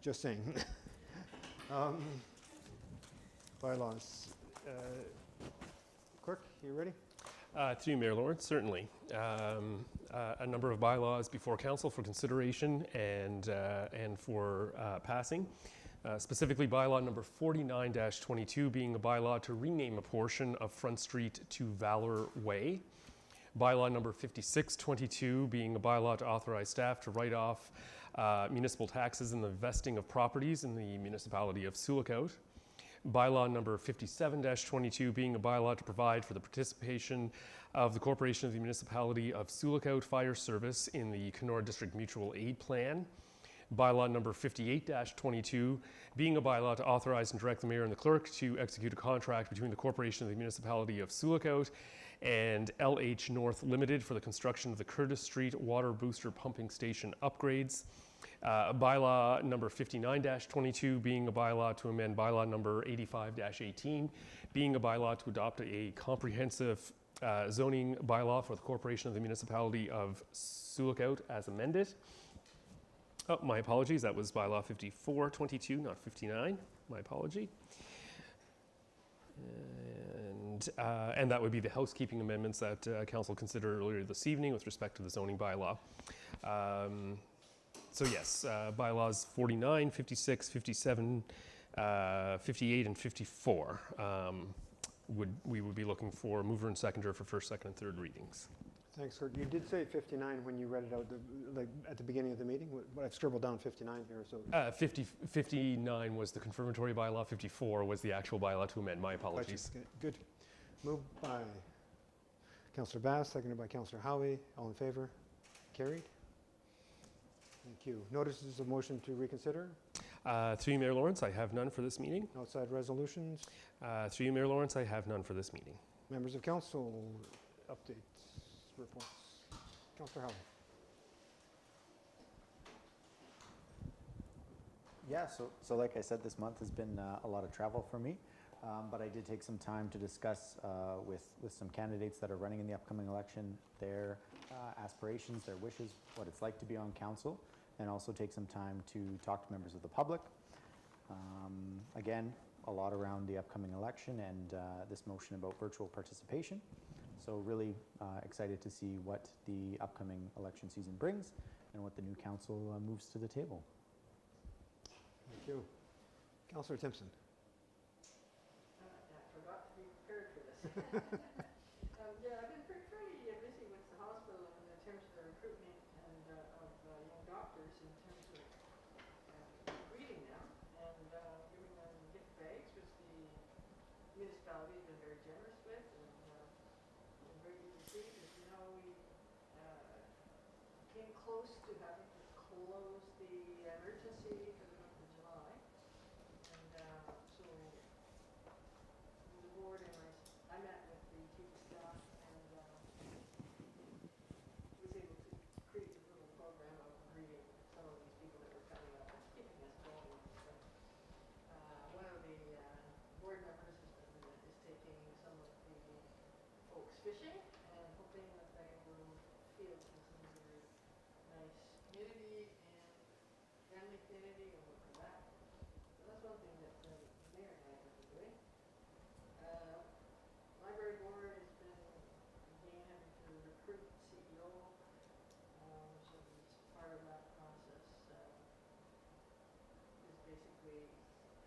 Just saying. Bylaws. Clerk, you ready? Through you, Mayor Lawrence, certainly. A number of bylaws before council for consideration and for passing. Specifically, bylaw number 49-22 being a bylaw to rename a portion of Front Street to Valor Way. Bylaw number 5622 being a bylaw to authorize staff to write off municipal taxes in the vesting of properties in the municipality of Sioux. Bylaw number 57-22 being a bylaw to provide for the participation of the Corporation of the Municipality of Sioux Fire Service in the Kenora District Mutual Aid Plan. Bylaw number 58-22 being a bylaw to authorize and direct the mayor and the clerk to execute a contract between the Corporation of the Municipality of Sioux and LH North Limited for the construction of the Curtis Street Water Booster Pumping Station upgrades. Bylaw number 59-22 being a bylaw to amend bylaw number 85-18, being a bylaw to adopt a comprehensive zoning bylaw for the Corporation of the Municipality of Sioux as amended. Oh, my apologies, that was bylaw 54-22, not 59. My apology. And that would be the housekeeping amendments that council considered earlier this evening with respect to the zoning bylaw. So yes, bylaws 49, 56, 57, 58, and 54 we would be looking for mover and seconder for first, second, and third readings. Thanks, Kurt. You did say 59 when you read it out like at the beginning of the meeting. I've scribbled down 59 here. So 59 was the confirmatory bylaw. 54 was the actual bylaw to amend. My apologies. Gotcha. Good. Moved by Councillor Bass, seconded by Councillor Howie. All in favor? Carried. Thank you. Notices of motion to reconsider? Through you, Mayor Lawrence, I have none for this meeting. Outside resolutions? Through you, Mayor Lawrence, I have none for this meeting. Members of council, updates, reports. Councillor Howie. Yeah, so like I said, this month has been a lot of travel for me, but I did take some time to discuss with some candidates that are running in the upcoming election their aspirations, their wishes, what it's like to be on council, and also take some time to talk to members of the public. Again, a lot around the upcoming election and this motion about virtual participation. So really excited to see what the upcoming election season brings and what the new council moves to the table. Thank you. Councillor Timpson. I forgot to be prepared for this. Yeah, I've been pretty busy municipality's been very generous with, and been very good to see. As you know, we came close to having to close the emergency for the month of July, and so the board and I met with the chief of staff and was able to create a little program of greeting some of these people that were coming up and keeping us going. So, one of the board members is taking some of the folks fishing and hoping that they will feel this is a very nice community and friendly community and we'll come back. So that's one thing that the mayor and I have been doing. Library board has been again having to recruit CEO, so it's part of that process is basically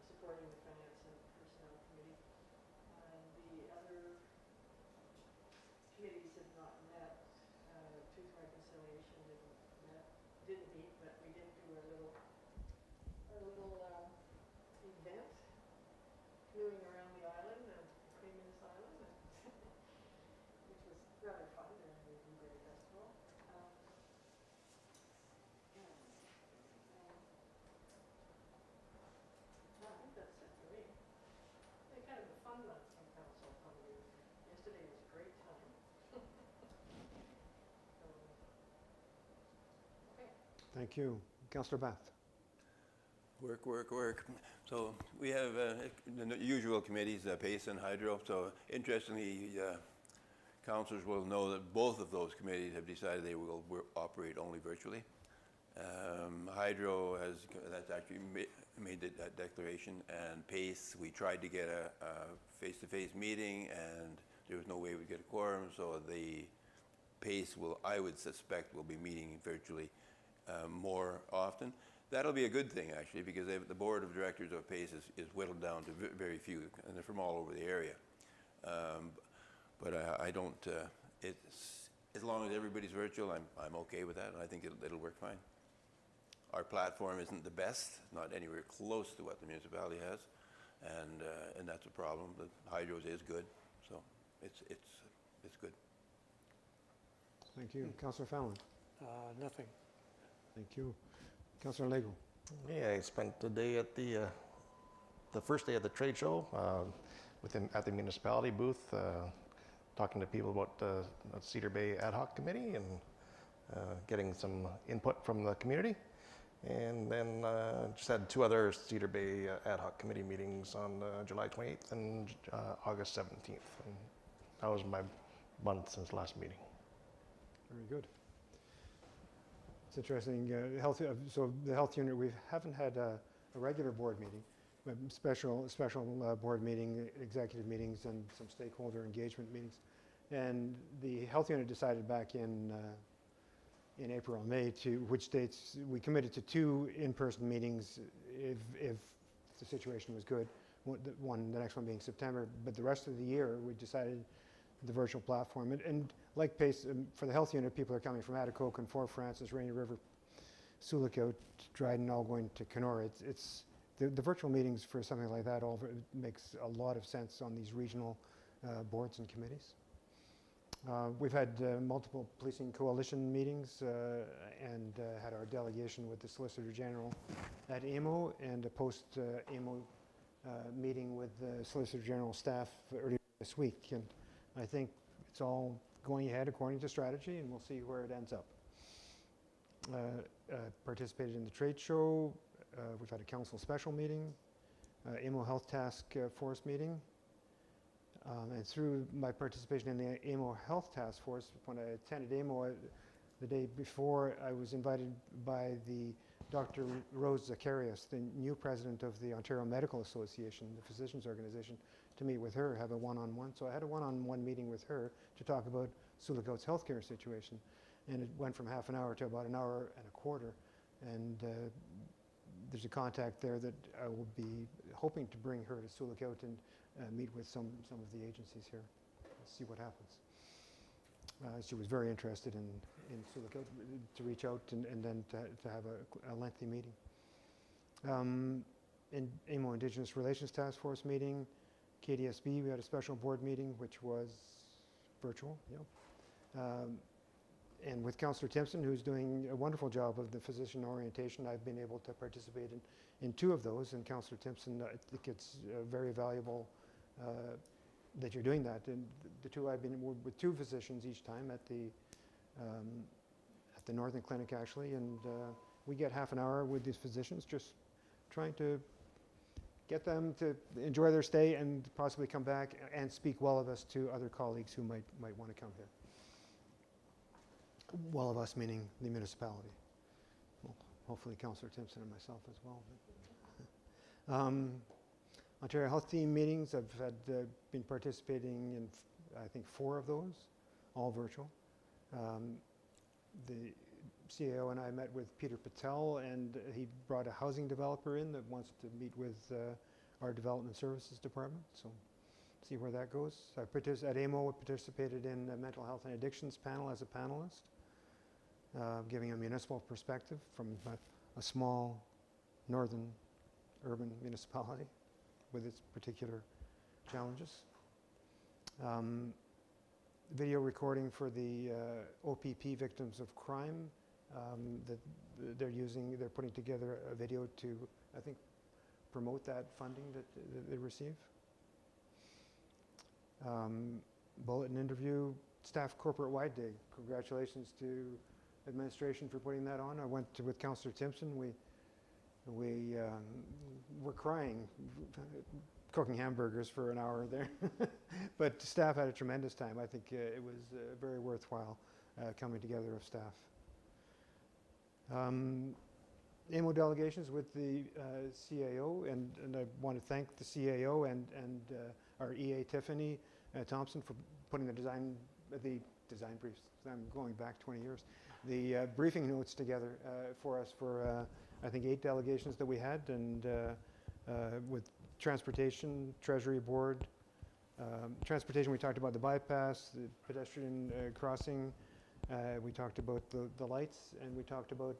supporting the finance and personnel committee. The other committees have not met. Truth and reconciliation didn't meet, but we did do a little event canoeing around the island, Creaminess Island, which was rather fun during the Blueberry Festival. I think that's it for me. Kind of a fun month from council, probably. Yesterday was a great time. Okay. Thank you. Councillor Bath. Work, work, work. So we have the usual committees, PACE and Hydro. So interestingly, councillors will know that both of those committees have decided they will operate only virtually. Hydro that's actually made that declaration, and PACE, we tried to get a face-to-face meeting, and there was no way we'd get a quorum, so the PACE I would suspect, will be meeting virtually more often. That'll be a good thing, actually, because the board of directors of PACE is whittled down to very few, and they're from all over the area. But I don't, as long as everybody's virtual, I'm okay with that, and I think it'll work fine. Our platform isn't the best, not anywhere close to what the municipality has, and that's a problem. The Hydro's is good, so it's good. Thank you. Councillor Fallon. Nothing. Thank you. Councillor Lego. Yeah, I spent the day at the first day of the trade show at the municipality booth, talking to people about the Cedar Bay Ad Hoc Committee and getting some input from the community. And then just had 2 other Cedar Bay Ad Hoc Committee meetings on July 28th and August 17th. And that was my month since last meeting. Very good. It's interesting. So the health unit, we haven't had a regular board meeting, but special board meeting, executive meetings, and some stakeholder engagement meetings. And the health unit decided back in April and May which dates we committed to 2 in-person meetings if the situation was good. The next one being September, but the rest of the year we decided the virtual platform. And like PACE, for the health unit, people are coming from Atikokan, Fort Francis, Rainy River, Sioux, Dryden, all going to Kenora. It's the virtual meetings for something like that all makes a lot of sense on these regional boards and committees. We've had multiple policing coalition meetings and had our delegation with the Solicitor General at AMO and a post-AMO meeting with the Solicitor General staff earlier this week. And I think it's all going ahead according to strategy, and we'll see where it ends up. Participated in the trade show. We've had a council special meeting, AMO Health Task Force meeting. And through my participation in the AMO Health Task Force, when I attended AMO the day before, I was invited by the Dr. Rose Zacharias, the new president of the Ontario Medical Association, the physicians organization, to meet with her, have a one-on-one. So I had a one-on-one meeting with her to talk about Sioux healthcare situation. And it went from half an hour to about an hour and a quarter. And there's a contact there that I will be hoping to bring her to Sioux and meet with some of the agencies here, see what happens. She was very interested in Sioux to reach out and then to have a lengthy meeting. In AMO Indigenous Relations Task Force meeting, KDSB, we had a special board meeting, which was virtual, and with Councillor Timpson, who's doing a wonderful job of the physician orientation. I've been able to participate in 2 of those, and Councillor Timpson, I think it's very valuable that you're doing that. And the 2 I've been with 2 physicians each time at the Northern Clinic, actually, and we get half an hour with these physicians, just trying to get them to enjoy their stay and possibly come back and speak well of us to other colleagues who might want to come here. Well of us meaning the municipality. Well, hopefully Councillor Timpson and myself as well. Ontario Health Team meetings, I've had been participating in, I think, 4 of those, all virtual. The CAO and I met with Peter Patel, and he brought a housing developer in that wants to meet with our Development Services Department, so see where that goes. At AMO, I participated in the Mental Health and Addictions panel as a panelist, giving a municipal perspective from a small northern urban municipality with its particular challenges. Video recording for the OPP victims of crime that they're putting together a video to, I think, promote that funding that they receive. Bulletin interview, staff corporate-wide day. Congratulations to administration for putting that on. I went with Councillor Timpson. We were crying cooking hamburgers for an hour there. But staff had a tremendous time. I think it was very worthwhile coming together of staff. AMO delegations with the CAO, and I want to thank the CAO and our EA Tiffany Thompson for putting the design briefs. I'm going back 20 years. The briefing notes together for us for I think 8 delegations that we had, and with Transportation, Treasury Board. Transportation, we talked about the bypass, the pedestrian crossing. We talked about the lights, and we talked about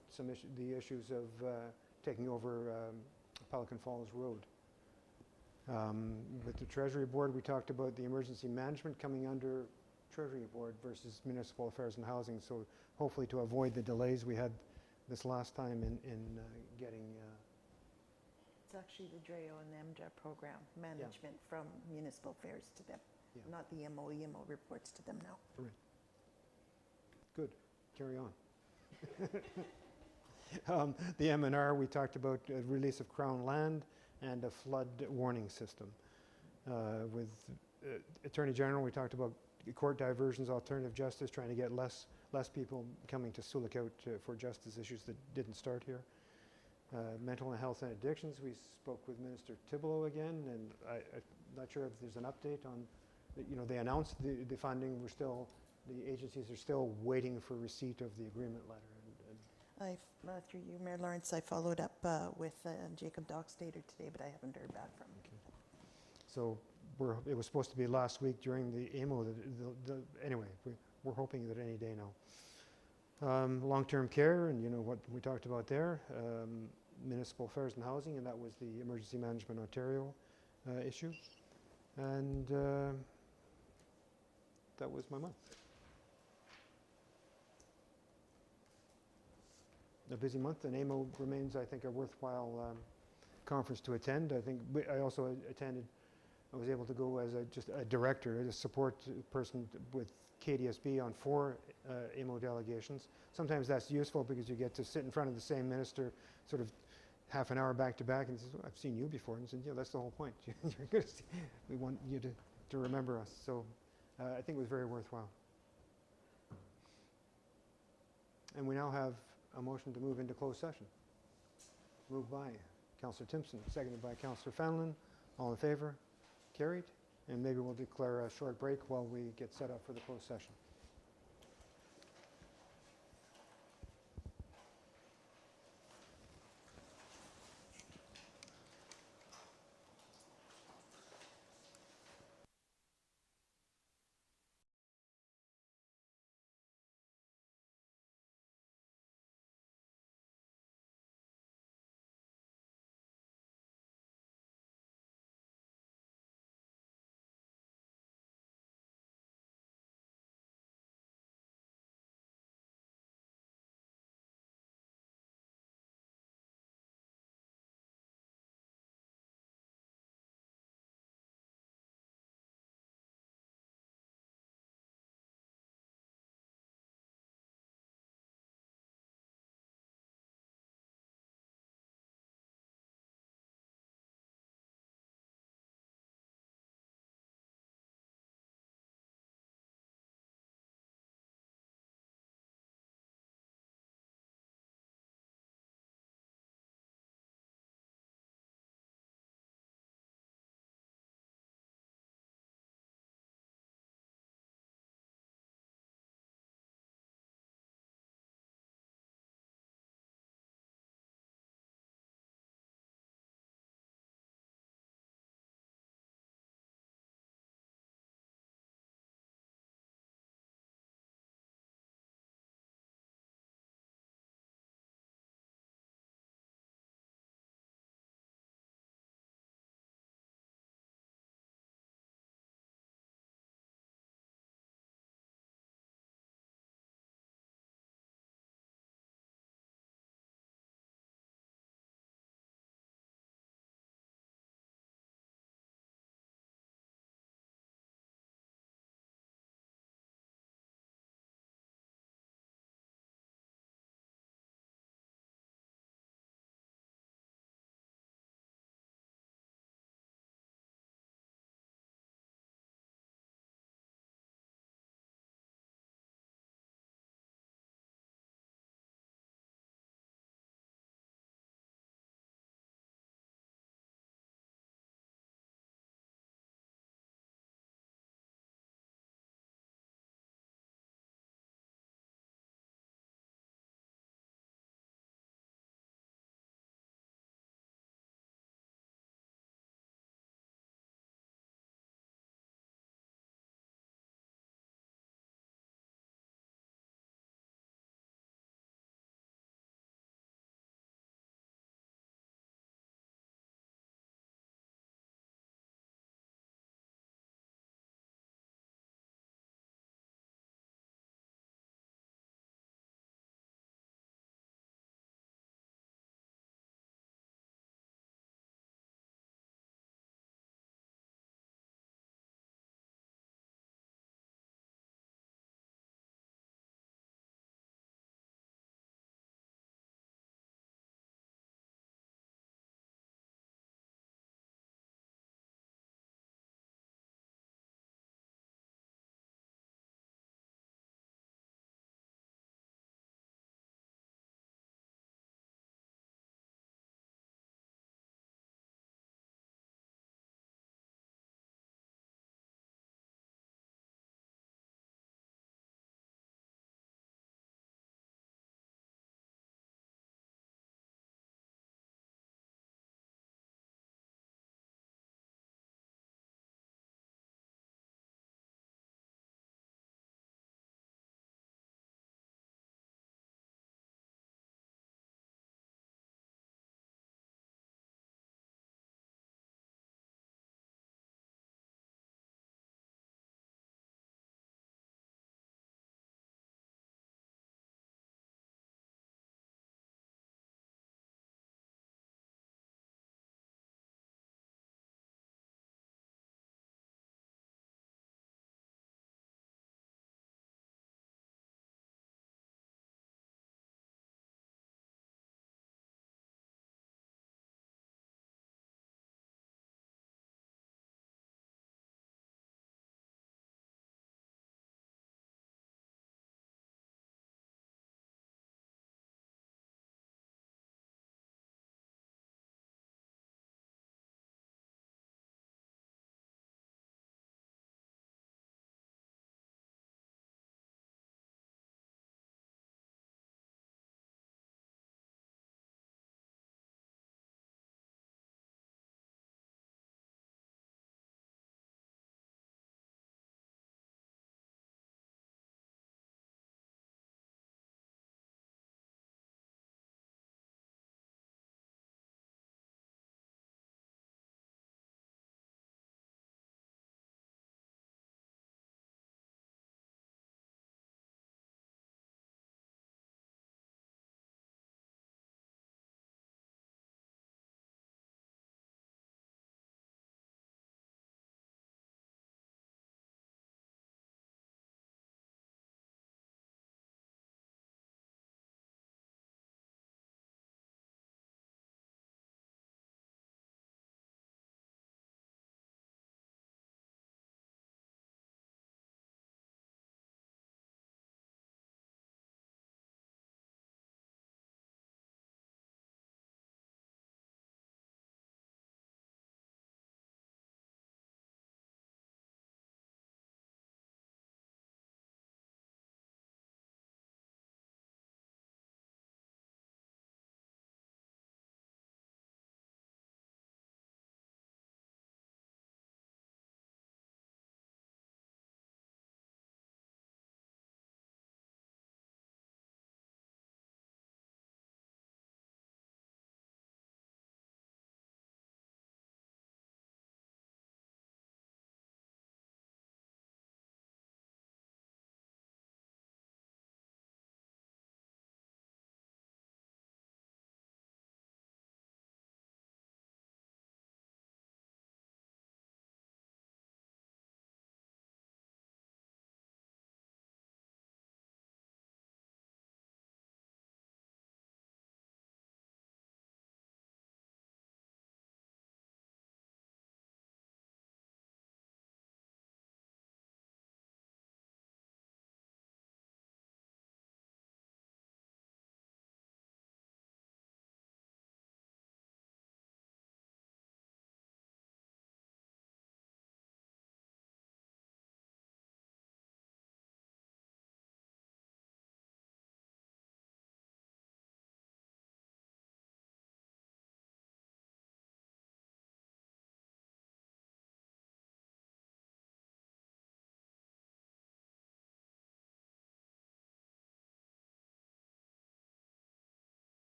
the issues of taking over Pelican Falls Road. With the Treasury Board, we talked about the emergency management coming under Treasury Board versus Municipal Affairs and Housing, so hopefully to avoid the delays we had this last time in getting... It's actually the DREO and the MJA program management from Municipal Affairs to them, not the EMO. EMO reports to them now. Right. Good. Carry on. The M&R, we talked about release of Crown land and a flood warning system. With Attorney General, we talked about court diversions, alternative justice, trying to get less people coming to Sioux for justice issues that didn't start here. Mental health and addictions, we spoke with Minister Thibodeau again, and I'm not sure if there's an update on, they announced the funding. The agencies are still waiting for receipt of the agreement letter. Through you, Mayor Lawrence, I followed up with Jacob Dockstader today, but I haven't heard back from him. Okay. So it was supposed to be last week during the AMO. Anyway, we're hoping that any day now. Long-term care, and what we talked about there. Municipal Affairs and Housing, and that was the Emergency Management Ontario issue. And that was my month. A busy month, and AMO remains, I think, a worthwhile conference to attend. I think I also attended. I was able to go as just a director, a support person with KDSB on 4 AMO delegations. Sometimes that's useful because you get to sit in front of the same minister sort of half an hour back to back and says, oh, I've seen you before. And said, yeah, that's the whole point. We want you to remember us. So I think it was very worthwhile. And we now have a motion to move into closed session. Moved by Councillor Timpson, seconded by Councillor Fanlon. All in favor? Carried. And maybe we'll declare a short break while we get set up for the closed session.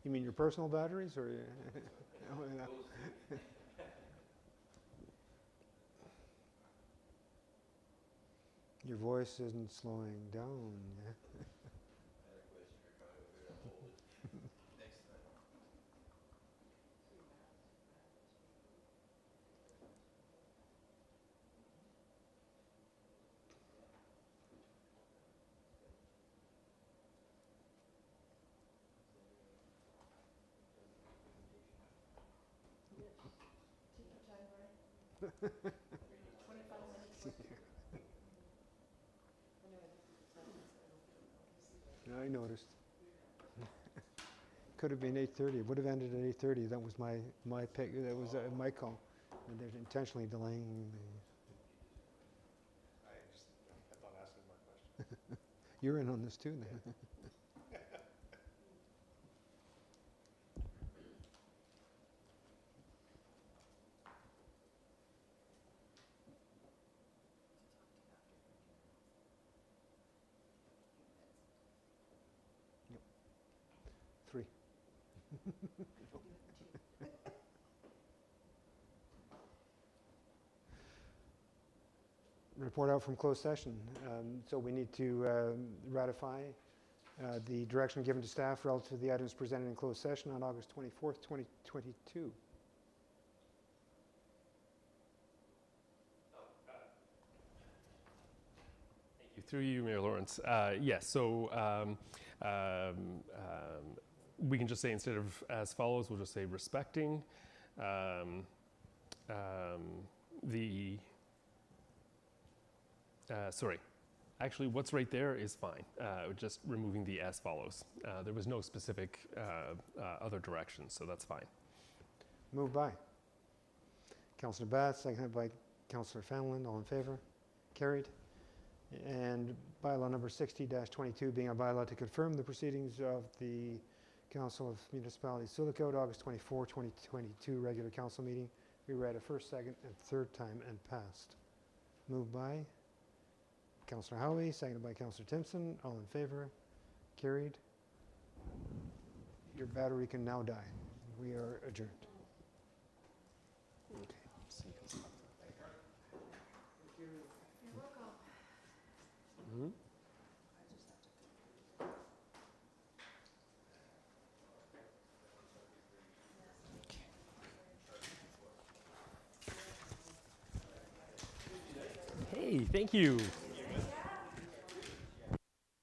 You mean your personal batteries or? Your voice isn't slowing down. Yeah? I noticed. Could have been 8:30. It would have ended at 8:30. That was my pick. That was my call. And they're intentionally delaying the. I thought asking my question. You're in on this too, then. Yep. 3. Report out from closed session. So we need to ratify the direction given to staff relative to the items presented in closed session on August 24th, 2022. Thank you. Through you, Mayor Lawrence. Yes, so we can just say instead of as follows, we'll just say respecting sorry, actually what's right there is fine. Just removing the as follows. There was no specific other directions, so that's fine. Moved by Councillor Bath, seconded by Councillor Fenlon. All in favor? Carried. And bylaw number 60-22 being a bylaw to confirm the proceedings of the Council of Municipalities Silicon August 24, 2022 regular council meeting. We read a first, second, and third time and passed. Moved by Councillor Howie, seconded by Councillor Timpson. All in favor? Carried. Your battery can now die. We are adjourned. Mm-hmm. Hey, thank you.